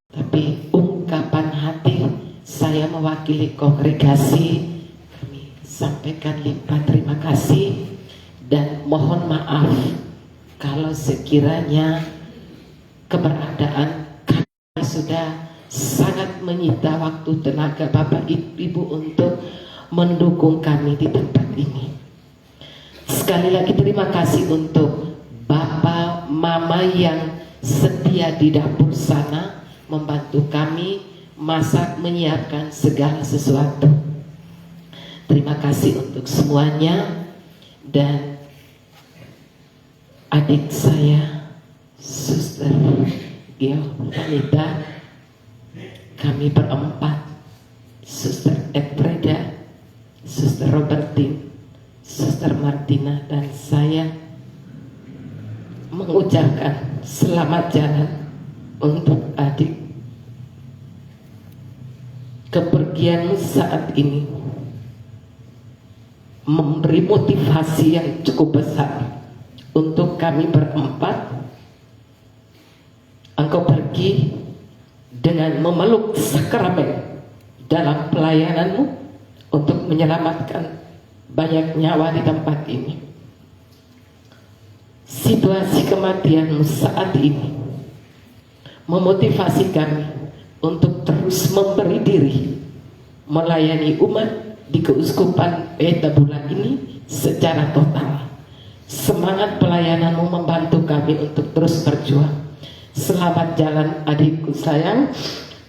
tapi ungkapan hati saya mewakili kongregasi, kami sampaikan limpah terima kasih dan mohon maaf kalau sekiranya keberadaan kami sudah sangat menyita waktu tenaga Bapak Ibu untuk mendukung kami di tempat ini. Sekali lagi terima kasih untuk Bapak Mama yang setia di dapur sana membantu kami masak, menyiapkan segala sesuatu. Terima kasih untuk semuanya. Dan adik saya Suster Geo Anita, kami berempat, Suster Edfreda, Suster Robertine, Suster Martina, dan saya mengucapkan selamat jalan untuk adik. Kepergianmu saat ini memberi motivasi yang cukup besar untuk kami berempat. Engkau pergi dengan memeluk sakramen dalam pelayananmu untuk menyelamatkan banyak nyawa di tempat ini. Situasi kematianmu saat ini memotivasi kami untuk terus memberi diri, melayani umat, di Keuskupan Petabula ini secara total. Semangat pelayananmu membantu kami untuk terus berjuang. Selamat jalan adikku sayang.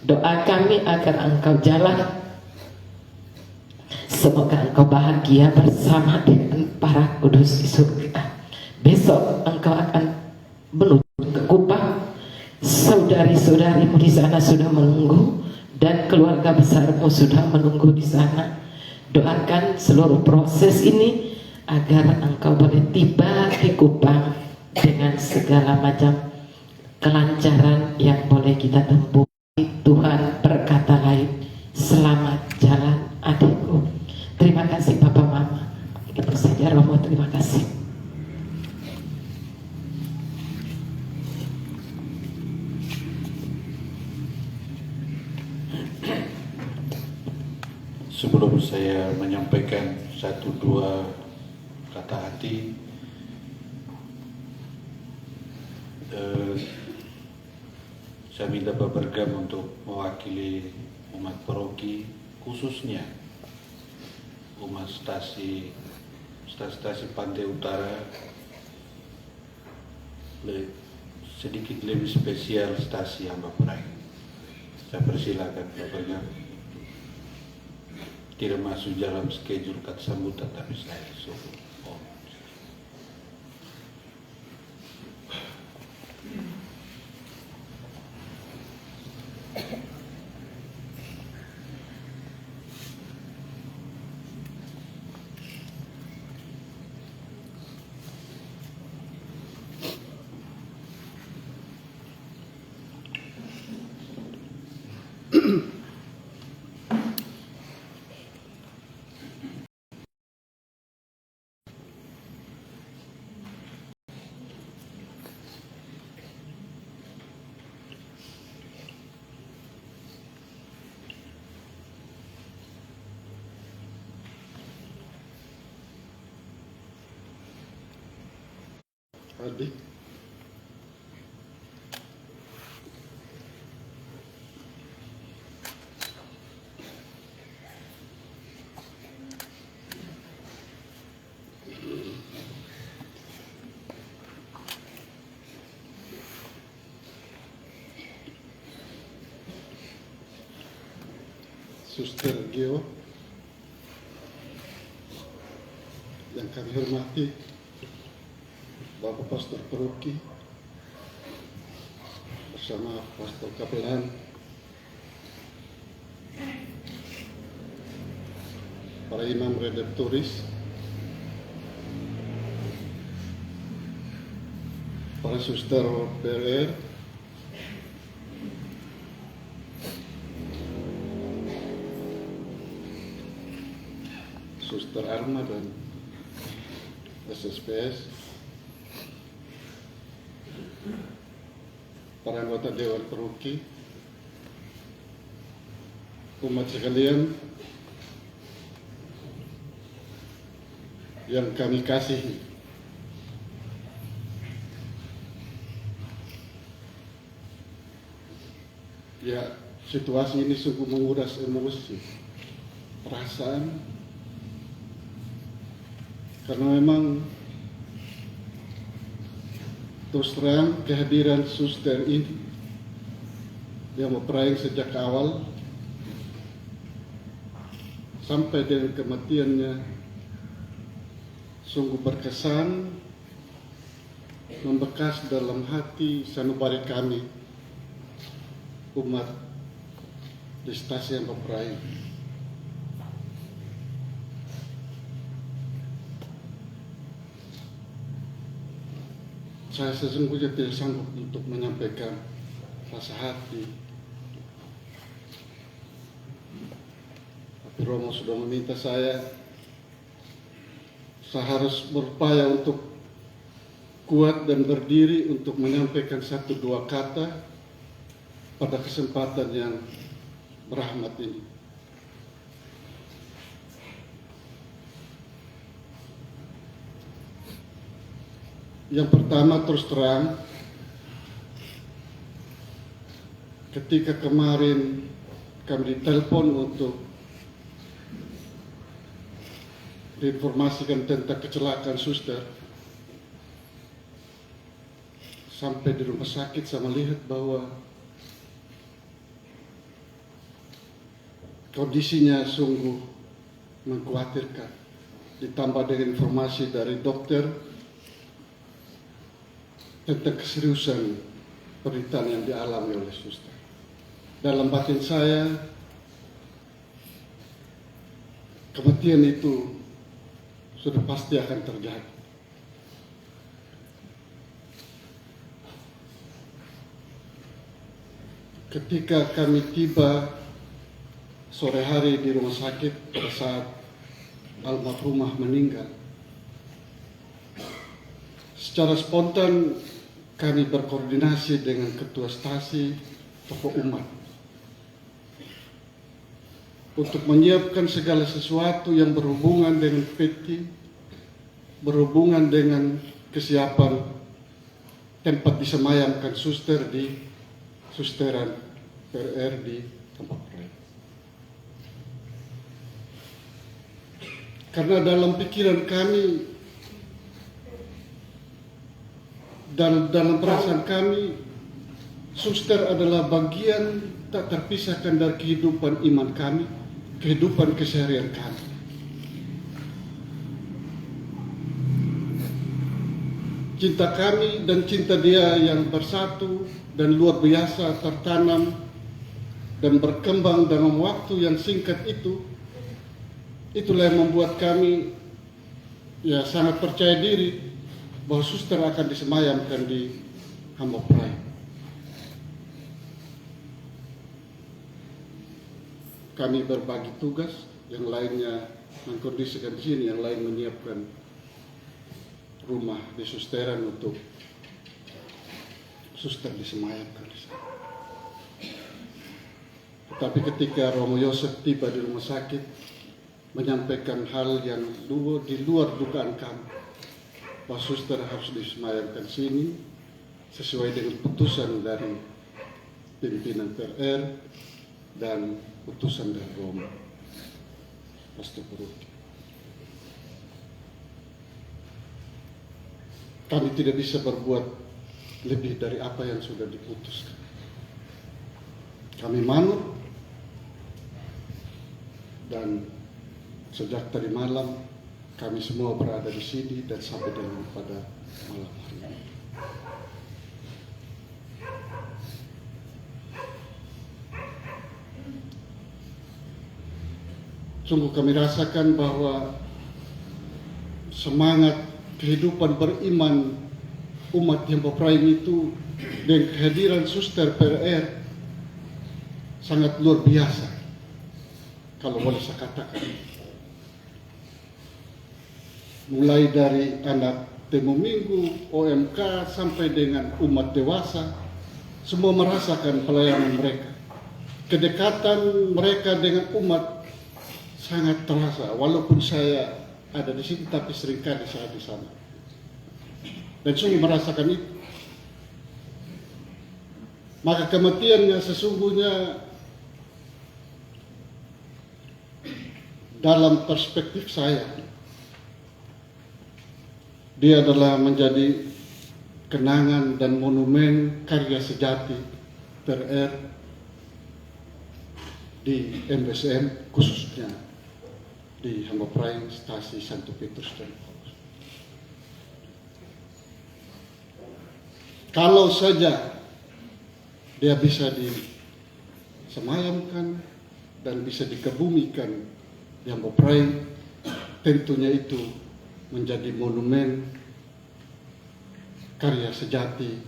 Doa kami agar engkau jalan. Semoga engkau bahagia bersama dengan para kudus di surga. Besok engkau akan menuju ke Kupang. Saudari-saudarimu di sana sudah menunggu dan keluarga besarmu sudah menunggu di sana. Doakan seluruh proses ini agar engkau boleh tiba di Kupang dengan segala macam kelancaran yang boleh kita tempuh. Tuhan berkata lain, selamat jalan adikku. Terima kasih Papa Mama. Itu saja Romo, terima kasih. Sebelum saya menyampaikan satu dua kata hati, saya minta Bapak Bergam untuk mewakili umat paroki, khususnya umat stasi Pantai Utara, sedikit lebih spesial stasi Hamba Prai. Saya persilakan Bapak Bergam. Tidak masuk dalam schedule kat sambutan, tapi saya suruh. Adik, Suster Gio yang kami hormati, Bapak Pastor Paroki bersama Pastor Kapelan, para imam redemptoris, para suster PRR, Suster Arma dan SSPS, para anggota Dewan Paroki, umat sekalian yang kami kasihi. Ya, situasi ini sungguh menguras emosi, perasaan, karena memang terus terang kehadiran suster ini yang mempelai sejak awal sampai dengan kematiannya sungguh berkesan, membekas dalam hati sanubari kami umat di stasi yang mempelai. Saya sesungguhnya tidak sanggup untuk menyampaikan rasa hati. Tapi Romo sudah meminta saya harus berupaya untuk kuat dan berdiri untuk menyampaikan satu dua kata pada kesempatan yang berahmat ini. Yang pertama, terus terang, ketika kemarin kami ditelepon untuk diinformasikan tentang kecelakaan suster. Sampai di rumah sakit saya melihat bahwa kondisinya sungguh mengkhawatirkan. Ditambah dengan informasi dari dokter tentang keseriusan penderitaan yang dialami oleh suster. Dalam batin saya, kematian itu sudah pasti akan terjadi. Ketika kami tiba sore hari di rumah sakit pada saat almarhumah meninggal, secara spontan kami berkoordinasi dengan ketua stasi tokoh umat untuk menyiapkan segala sesuatu yang berhubungan dengan peti, berhubungan dengan kesiapan tempat disemayamkan suster di susteran PRR di tempat proyek. Karena dalam pikiran kami dan dalam perasaan kami, suster adalah bagian tak terpisahkan dari kehidupan iman kami, kehidupan keseharian kami. Cinta kami dan cinta dia yang bersatu dan luar biasa tertanam dan berkembang dalam waktu yang singkat itu, itulah yang membuat kami sangat percaya diri bahwa suster akan disemayamkan di Hamba Prai. Kami berbagi tugas, yang lainnya mengkondisikan di sini, yang lain menyiapkan rumah di susteran untuk suster disemayamkan di sana. Tetapi ketika Romo Yosef tiba di rumah sakit, menyampaikan hal yang di luar dugaan kami, bahwa suster harus disemayamkan sini sesuai dengan putusan dari pimpinan PRR dan putusan dari Romo Pastor Peruti. Kami tidak bisa berbuat lebih dari apa yang sudah diputuskan. Kami manut dan sejak tadi malam kami semua berada di sini dan sampai dengan pada malam hari ini. Sungguh kami rasakan bahwa semangat kehidupan beriman umat Hamba Prai itu dengan kehadiran suster PRR sangat luar biasa, kalau boleh saya katakan. Mulai dari anak temu minggu, OMK, sampai dengan umat dewasa, semua merasakan pelayanan mereka. Kedekatan mereka dengan umat sangat terasa, walaupun saya ada di sini, tapi seringkali saya di sana. Dan sungguh merasakan itu. Maka kematiannya sesungguhnya dalam perspektif saya, dia adalah menjadi kenangan dan monumen karya sejati PRR di MBSM, khususnya di Hamba Prai Stasi Santo Petrus dan Paulus. Kalau saja dia bisa disemayamkan dan bisa dikebumikan di Hamba Prai, tentunya itu menjadi monumen karya sejati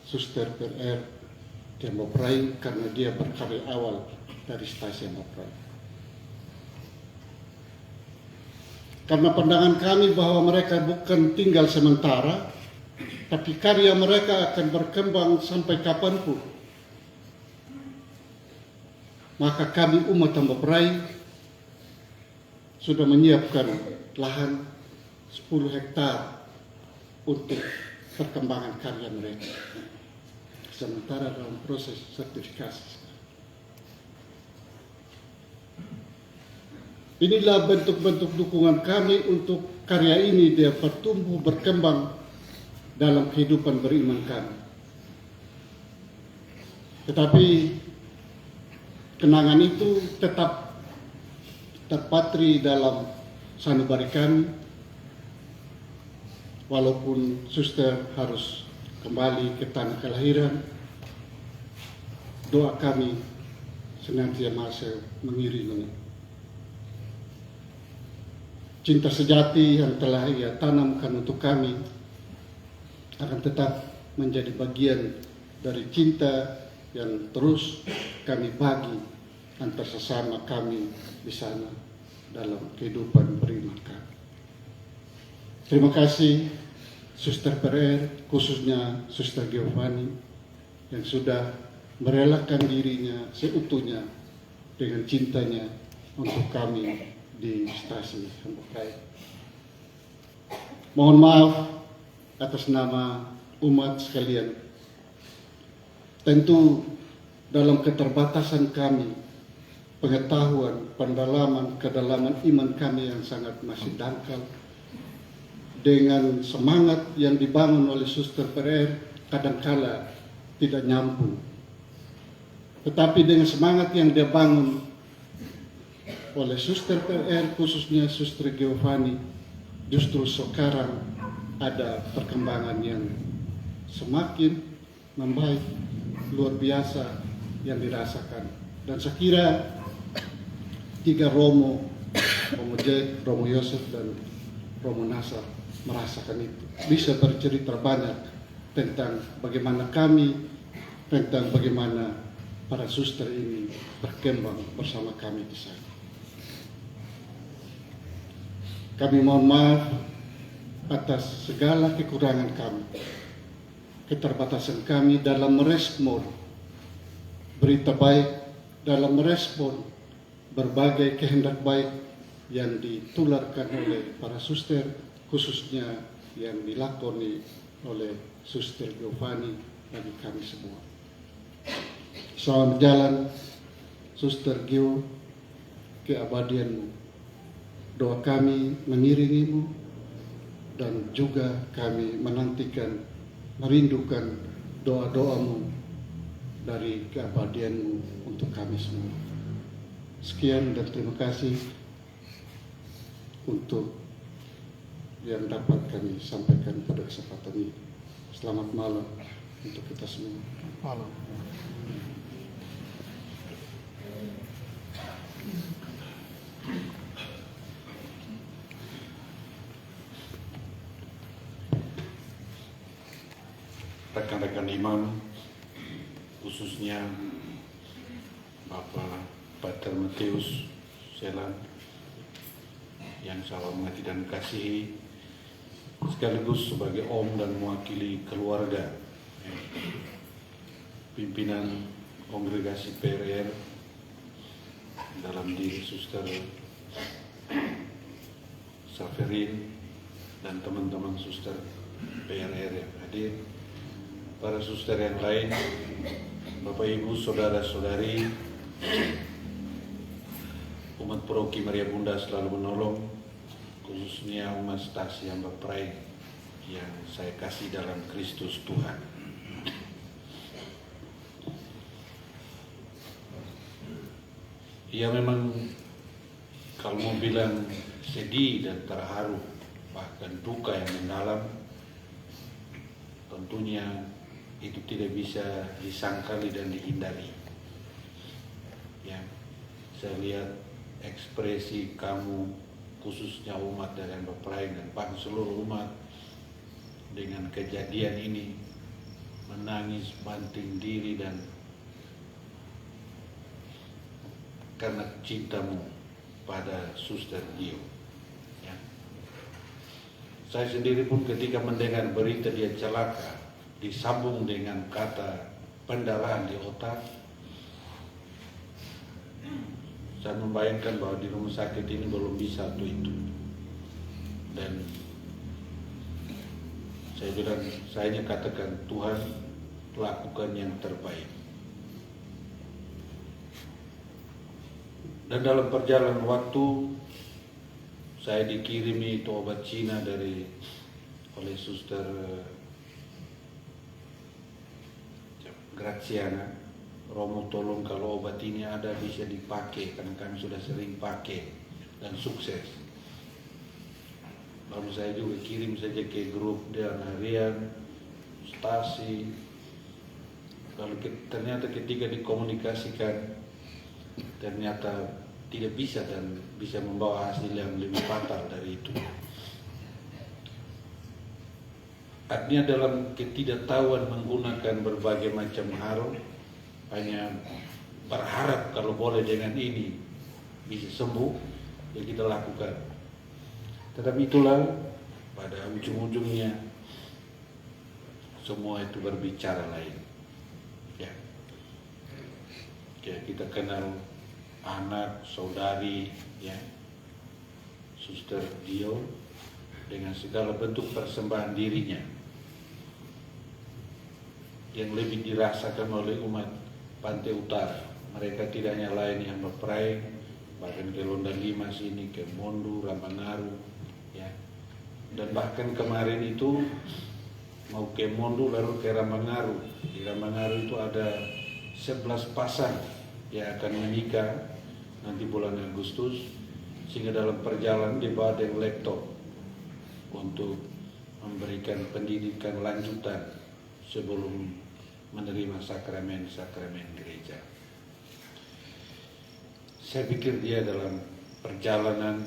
suster PRR di Hamba Prai, karena dia berkarya awal dari stasi Hamba Prai. Karena pandangan kami bahwa mereka bukan tinggal sementara, tapi karya mereka akan berkembang sampai kapanpun. Maka kami umat Hamba Prai sudah menyiapkan lahan 10 hektar untuk perkembangan karya mereka. Sementara dalam proses sertifikasi. Inilah bentuk-bentuk dukungan kami untuk karya ini dapat tumbuh berkembang dalam kehidupan beriman kami. Tetapi kenangan itu tetap terpatri dalam sanubari kami, walaupun suster harus kembali ke tanah kelahiran. Doa kami senantiasa mengiringi. Cinta sejati yang telah ia tanamkan untuk kami akan tetap menjadi bagian dari cinta yang terus kami bagi antar sesama kami di sana dalam kehidupan beriman kami. Terima kasih Suster Per, khususnya Suster Giovanni yang sudah merelakan dirinya seutuhnya dengan cintanya untuk kami di stasi Hamburg Raya. Mohon maaf atas nama umat sekalian. Tentu dalam keterbatasan kami, pengetahuan, pendalaman, kedalaman iman kami yang sangat masih dangkal, dengan semangat yang dibangun oleh Suster Per kadangkala tidak nyambung. Tetapi dengan semangat yang dibangun oleh Suster Per, khususnya Suster Giovanni, justru sekarang ada perkembangan yang semakin membaik, luar biasa yang dirasakan. Dan saya kira tiga Romo Jack, Romo Yosef, dan Romo Nasar merasakan itu. Bisa bercerita banyak tentang bagaimana kami, tentang bagaimana para suster ini berkembang bersama kami di sana. Kami mohon maaf atas segala kekurangan kami, keterbatasan kami dalam merespon berita baik, dalam merespon berbagai kehendak baik yang ditularkan oleh para suster, khususnya yang dilakoni oleh Suster Giovanni bagi kami semua. Selamat jalan Suster Gio ke abadianmu. Doa kami mengiringimu dan juga kami menantikan, merindukan doa-doamu dari keabadianmu untuk kami semua. Sekian dan terima kasih untuk yang dapat kami sampaikan pada kesempatan ini. Selamat malam untuk kita semua. Malam. Rekan-rekan imam, khususnya Bapak Pater Matius Selan yang saya hormati dan kasihi, sekaligus sebagai om dan mewakili keluarga pimpinan kongregasi PRR dalam diri Suster Saferin dan teman-teman Suster PRR yang hadir, para suster yang lain, Bapak Ibu, saudara-saudari, umat paroki Maria Bunda selalu menolong, khususnya umat stasi Hamburg Raya yang saya kasih dalam Kristus Tuhan. Ya memang kalau mau bilang sedih dan terharu, bahkan duka yang mendalam, tentunya itu tidak bisa disangkali dan dihindari. Ya, saya lihat ekspresi kamu, khususnya umat dari Hamburg Raya dan bahkan seluruh umat, dengan kejadian ini menangis, banting diri, dan karena cintamu pada Suster Gio. Ya. Saya sendiri pun ketika mendengar berita dia celaka, disambung dengan kata pendarahan di otak, saya membayangkan bahwa di rumah sakit ini belum bisa itu. Dan saya bilang, saya hanya katakan, Tuhan lakukan yang terbaik. Dan dalam perjalanan waktu saya dikirimi itu obat Cina oleh Suster Graziana. Romo tolong kalau obat ini ada bisa dipakai, karena kami sudah sering pakai dan sukses. Lalu saya juga kirim saja ke grup dan harian, stasi. Lalu ternyata ketika dikomunikasikan, ternyata tidak bisa dan bisa membawa hasil yang lebih fatal dari itu. Artinya dalam ketidaktahuan menggunakan berbagai macam hal, hanya berharap kalau boleh dengan ini bisa sembuh, ya kita lakukan. Tetapi itulah pada ujung-ujungnya semua itu berbicara lain. Ya, kita kenal anak, saudari, ya, Suster Dio dengan segala bentuk persembahan dirinya yang lebih dirasakan oleh umat Pantai Utara. Mereka tidak hanya lain yang berperai, bahkan ke Londa Lima sini, ke Mondu, Ramangaru, ya. Dan bahkan kemarin itu mau ke Mondu lalu ke Ramangaru. Di Ramangaru itu ada 11 pasang yang akan menikah nanti bulan Agustus, sehingga dalam perjalanan dibawa dengan laptop untuk memberikan pendidikan lanjutan sebelum menerima sakramen-sakramen gereja. Saya pikir dia dalam perjalanan,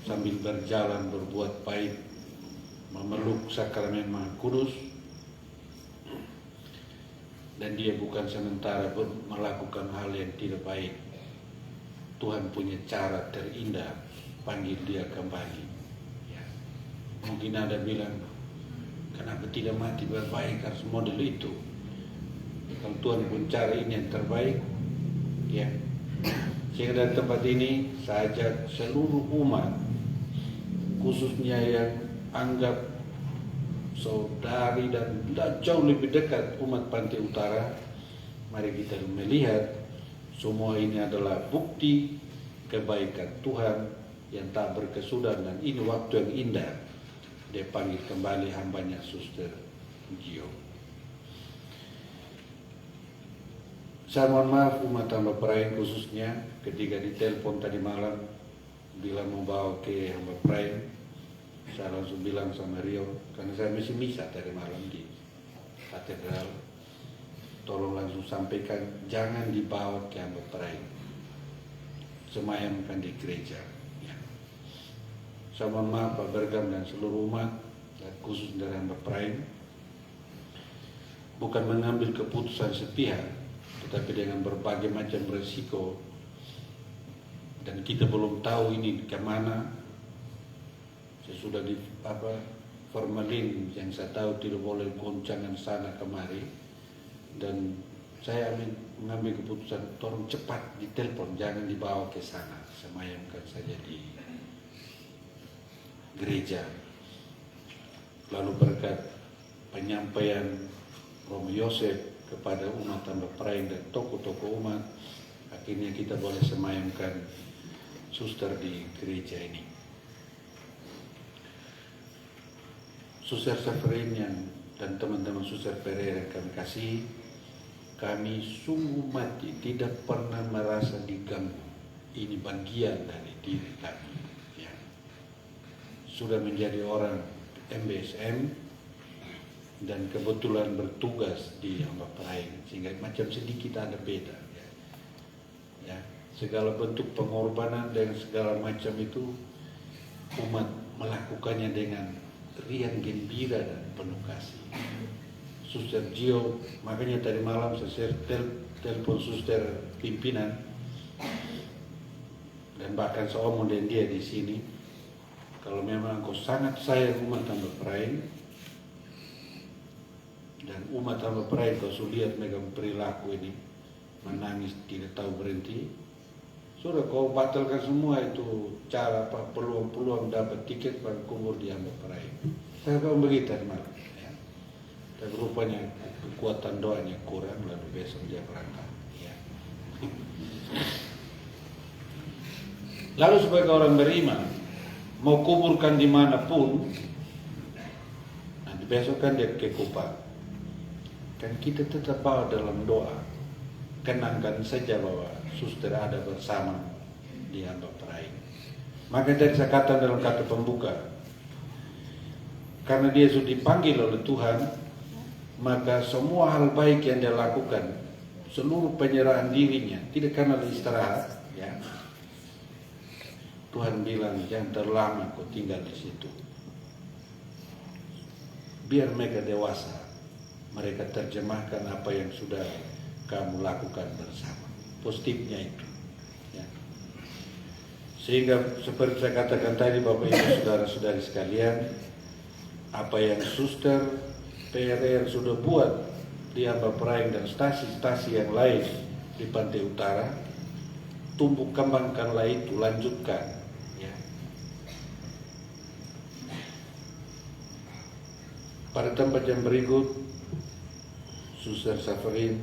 sambil berjalan berbuat baik, memeluk sakramen Maha Kudus, dan dia bukan sementara melakukan hal yang tidak baik. Tuhan punya cara terindah panggil dia kembali. Ya. Mungkin ada bilang, kenapa tidak mati berbaik, harus model itu. Kalau Tuhan pun cara ini yang terbaik, ya. Sehingga dari tempat ini saya ajak seluruh umat, khususnya yang anggap saudari dan jauh lebih dekat umat Pantai Utara, mari kita melihat semua ini adalah bukti kebaikan Tuhan yang tak berkesudahan, dan ini waktu yang indah. Dia panggil kembali hambanya Suster Gio. Saya mohon maaf umat hamba Praeng, khususnya ketika ditelepon tadi malam bilang mau bawa ke hamba Praeng, saya langsung bilang sama Rio, karena saya masih misa tadi malam di katedral, tolong langsung sampaikan jangan dibawa ke hamba Praeng, semayamkan di gereja. Ya. Saya mohon maaf Pak Bergam dan seluruh umat, dan khusus dari hamba Praeng, bukan mengambil keputusan sepihak, tetapi dengan berbagai macam resiko, dan kita belum tahu ini kemana. Saya sudah di formalin yang saya tahu tidak boleh goncangan sana kemari, dan saya mengambil keputusan tolong cepat ditelepon, jangan dibawa ke sana, semayamkan saja di gereja. Lalu berkat penyampaian Romo Yosef kepada umat hamba Praeng dan tokoh-tokoh umat, akhirnya kita boleh semayamkan suster di gereja ini. Suster Severin dan teman-teman Suster Pereira yang kami kasih, kami sungguh mati tidak pernah merasa diganggu. Ini bagian dari diri kami. Ya. Sudah menjadi orang MBSM, dan kebetulan bertugas di hamba Praeng, sehingga macam sedikit ada beda. Ya. Segala bentuk pengorbanan dan segala macam itu umat melakukannya dengan riang gembira dan penuh kasih. Suster Gio, makanya tadi malam saya telepon suster pimpinan, dan bahkan saya omong dengan dia di sini, kalau memang kau sangat sayang umat hamba Praeng, dan umat hamba Praeng kau sudah lihat megang perilaku ini, menangis tidak tahu berhenti, sudah kau batalkan semua itu cara peluang-peluang dapat tiket pada kubur di hamba Praeng. Saya bilang begitu malam. Ya. Dan rupanya kekuatan doanya kurang, lalu besok dia berangkat. Ya. Lalu sebagai orang beriman, mau kuburkan dimanapun, nanti besok kan dia ke Kupang, kan kita tetap bawa dalam doa, kenangkan saja bahwa suster ada bersama di hamba peraih. Maka dari saya kata dalam kata pembuka, karena dia sudah dipanggil oleh Tuhan, maka semua hal baik yang dia lakukan, seluruh penyerahan dirinya, tidak karena istirahat, ya. Tuhan bilang jangan terlama kau tinggal di situ. Biar mereka dewasa, mereka terjemahkan apa yang sudah kamu lakukan bersama. Positifnya itu. Ya. Sehingga seperti saya katakan tadi, Bapak Ibu saudara-saudari sekalian, apa yang suster PRR sudah buat di Hamba Peraing dan stasi-stasi yang lain di Pantai Utara, tumbuh kembangkanlah itu, lanjutkan. Ya. Pada tempat yang berikut, Suster Safarin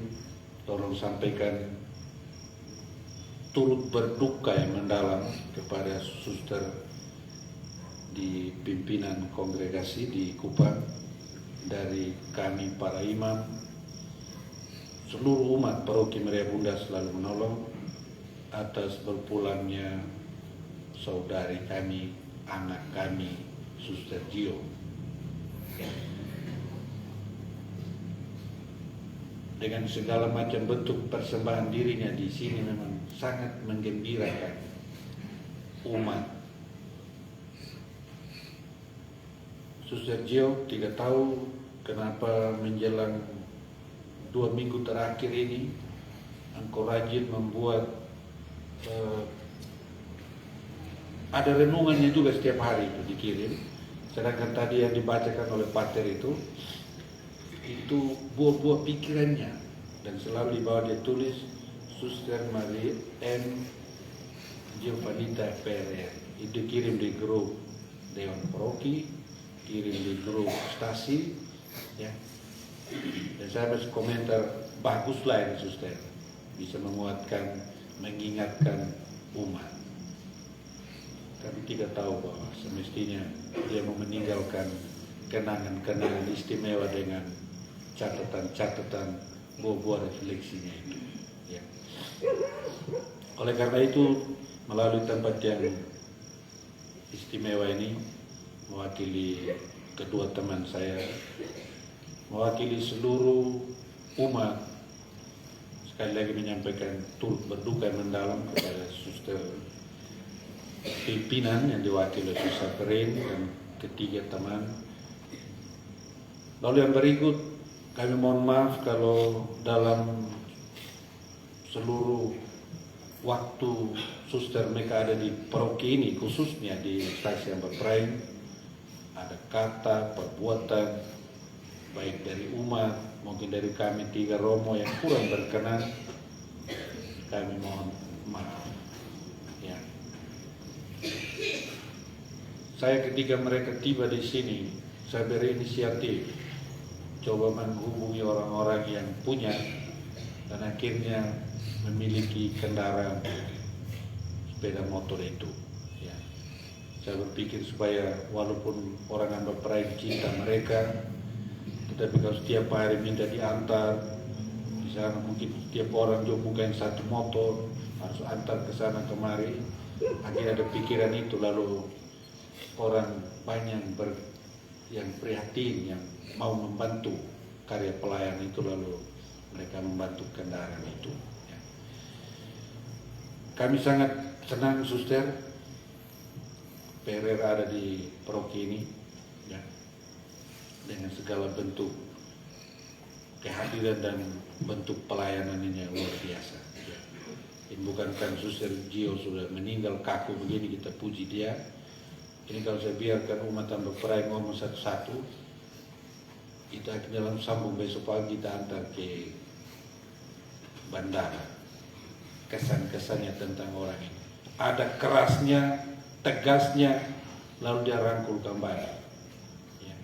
tolong sampaikan turut berduka yang mendalam kepada suster di pimpinan kongregasi di Kupang, dari kami para imam, seluruh umat Paroki Maria Bunda selalu menolong atas berpulangnya saudari kami, anak kami, Suster Gio. Dengan segala macam bentuk persembahan dirinya di sini memang sangat menggembirakan umat. Suster Gio tidak tahu kenapa menjelang 2 minggu terakhir ini engkau rajin membuat ada renungannya juga setiap hari itu dikirim. Sedangkan tadi yang dibacakan oleh Pater itu buah-buah pikirannya, dan selalu di bawah dia tulis Suster Maria M. Giovanita PRR. Itu kirim di grup Dewan Paroki, kirim di grup stasi, ya. Dan saya harus komentar, baguslah ini suster, bisa menguatkan, mengingatkan umat. Kami tidak tahu bahwa semestinya dia mau meninggalkan kenangan-kenangan istimewa dengan catatan-catatan buah-buah refleksinya itu. Ya. Oleh karena itu, melalui tempat yang istimewa ini, mewakili kedua teman saya, mewakili seluruh umat, sekali lagi menyampaikan turut berduka mendalam kepada suster pimpinan yang diwakili oleh Suster Safarin dan ketiga teman. Lalu yang berikut, kami mohon maaf kalau dalam seluruh waktu suster mereka ada di paroki ini, khususnya di stasi Hamba Peraing, ada kata, perbuatan, baik dari umat, mungkin dari kami 3 romo yang kurang berkenan, kami mohon maaf. Ya. Saya ketika mereka tiba di sini, saya berinisiatif coba menghubungi orang-orang yang punya dan akhirnya memiliki kendaraan sepeda motor itu. Ya. Saya berpikir supaya walaupun orang Hamba Peraing cinta mereka, tetapi kalau setiap hari minta diantar, di sana mungkin setiap orang juga bukan 1 motor, harus antar ke sana kemari. Akhirnya ada pikiran itu, lalu orang banyak yang prihatin, yang mau membantu karya pelayan itu, lalu mereka membantu kendaraan itu. Ya. Kami sangat senang suster PRR ada di paroki ini, ya, dengan segala bentuk kehadiran dan bentuk pelayanan ini yang luar biasa. Ya. Ini bukan kan Suster Gio sudah meninggal kaku begini kita puji dia. Ini kalau saya biarkan umat Hamba Peraing ngomong satu-satu, kita akan dalam sambung besok pagi kita antar ke bandara. Kesan-kesannya tentang orang ini. Ada kerasnya, tegasnya, lalu dia rangkul kembali. Ya.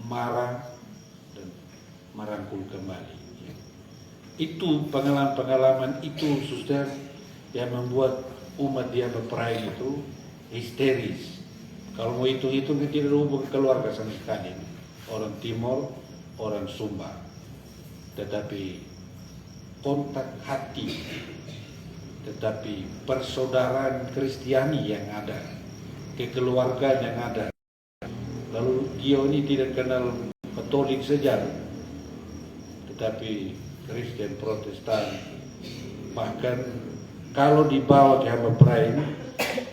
Marah dan merangkul kembali. Ya. Itu pengalaman-pengalaman itu, suster, yang membuat umat dia berperang itu histeris. Kalau mau hitung-hitung tidak ada hubungan keluarga sama sekali. Orang Timor, orang Sumba. Tetapi kontak hati, tetapi persaudaraan Kristiani yang ada, kekeluargaan yang ada. Lalu Gio ini tidak kenal Katolik saja, tetapi Kristen, Protestan. Bahkan kalau dibawa ke hamba perai ini,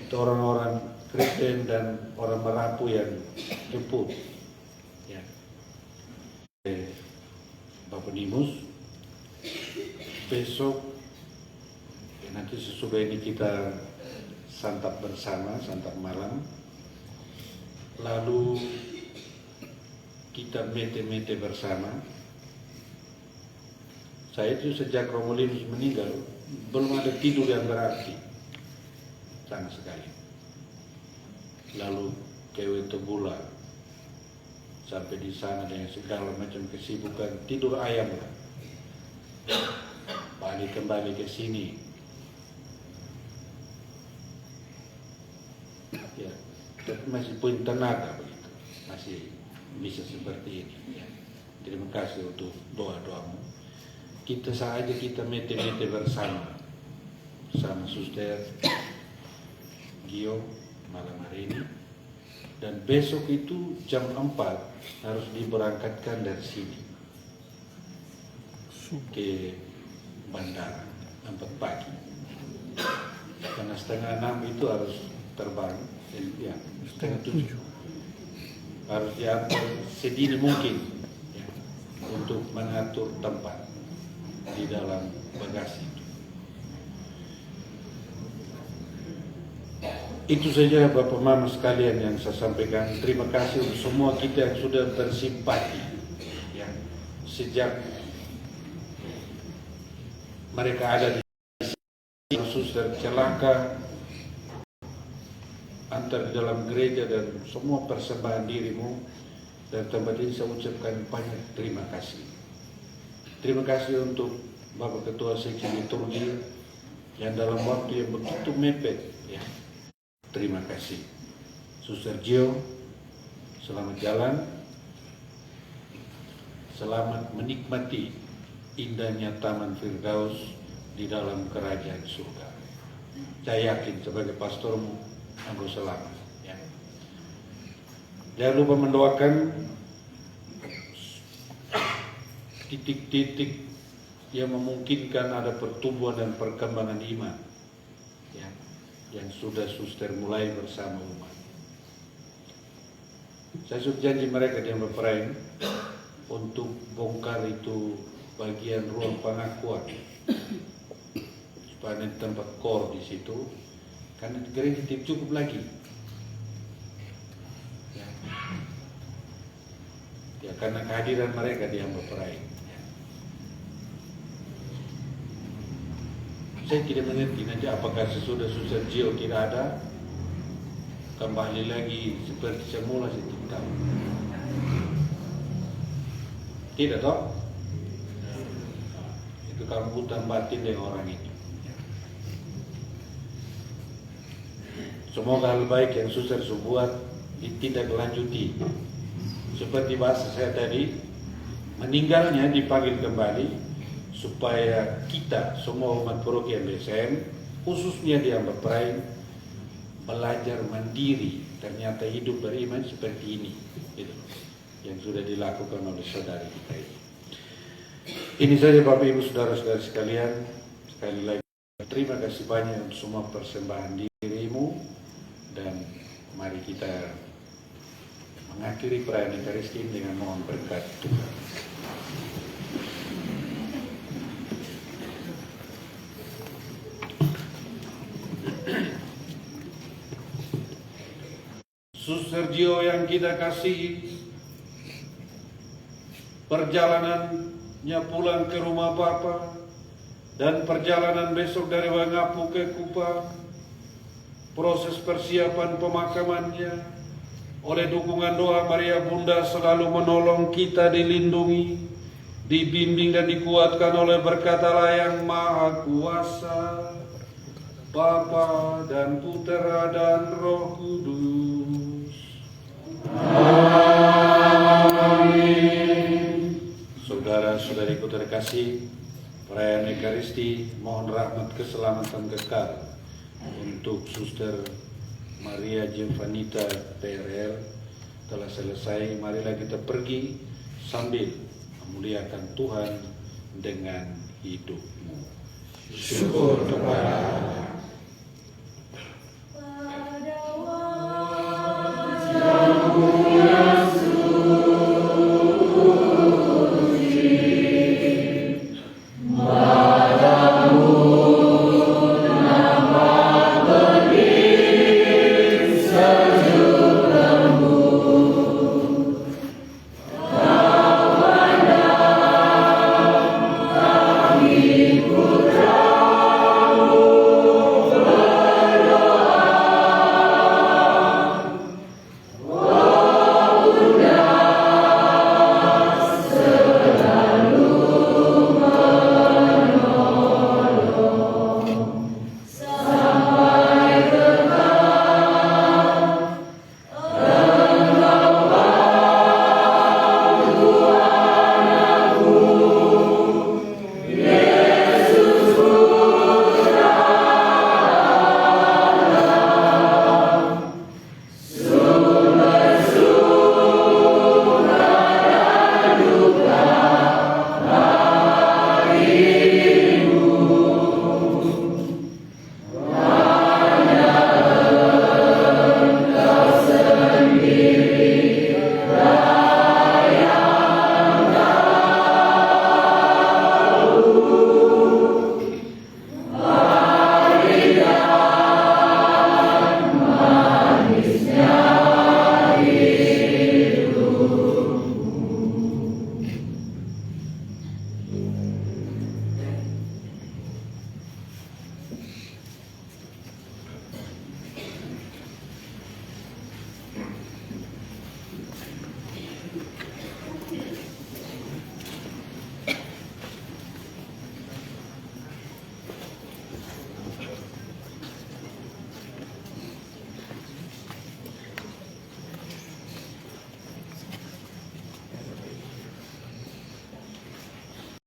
itu orang-orang Kristen dan orang Merapu yang jemput. Ya. Bapak Nimus, besok nanti sesudah ini kita santap bersama, santap malam. Lalu kita mete-mete bersama. Saya itu sejak Romulinus meninggal belum ada tidur yang berarti sama sekali. Lalu kewe tebula sampai di sana dengan segala macam kesibukan, tidur ayam lah. Balik kembali ke sini. Ya, tapi masih punya tenaga begitu, masih bisa seperti ini. Ya. Terima kasih untuk doa-doamu. Kita saja kita mete-mete bersama Suster Gio malam hari ini, dan besok itu jam 4 harus diberangkatkan dari sini ke bandara 4 pagi, karena setengah 6 itu harus terbang, ya, setengah 7 harus diatur sedini mungkin ya, untuk mengatur tempat di dalam bagasi itu. Itu saja Bapak Mama sekalian yang saya sampaikan. Terima kasih untuk semua kita yang sudah bersimpati ya, sejak mereka ada di sini, suster celaka antar di dalam gereja dan semua persembahan dirimu, dan tempat ini saya ucapkan banyak terima kasih. Terima kasih untuk Bapak Ketua Seksi Liturgi yang dalam waktu yang begitu mepet ya. Terima kasih. Suster Gio, selamat jalan. Selamat menikmati indahnya Taman Firdaus di dalam kerajaan surga. Saya yakin sebagai pastormu, aku selamat. Ya. Jangan lupa mendoakan titik-titik yang memungkinkan ada pertumbuhan dan perkembangan iman ya, yang sudah suster mulai bersama umat. Saya sudah janji mereka di Ambaperain untuk bongkar itu bagian ruang pengakuan supaya ada tempat kor di situ, karena gereja tidak cukup lagi ya, ya karena kehadiran mereka di Ambaperain. Saya tidak mengerti nanti apakah sesudah Suster Gio tidak ada, kembali lagi seperti semula, saya tidak tahu. Tidak toh? Itu keangkutan batin dari orang itu. Semoga hal baik yang Suster buat ditindaklanjuti. Seperti bahasa saya tadi, meninggalnya dipanggil kembali supaya kita semua umat parokian BSM, khususnya di Ambaperain, belajar mandiri. Ternyata hidup beriman seperti ini gitu, yang sudah dilakukan oleh saudari kita ini. Ini saja Bapak Ibu Saudara-saudara sekalian. Sekali lagi terima kasih banyak untuk semua persembahan dirimu, dan mari kita mengakhiri perayaan Ekaristi dengan mohon berkat Tuhan. Suster Gio yang kita kasihi, perjalanannya pulang ke rumah Bapa dan perjalanan besok dari Wangapu ke Kupang, proses persiapan pemakamannya, oleh dukungan doa Maria Bunda selalu menolong kita, dilindungi, dibimbing dan dikuatkan oleh berkat Allah yang Maha Kuasa, Bapa dan Putera dan Roh Kudus. Saudariku terkasih, perayaan Ekaristi mohon rahmat keselamatan kekal untuk Suster Maria Jemvanita TRR telah selesai. Marilah kita pergi sambil memuliakan Tuhan dengan hidupmu. Syukur kepada Allah.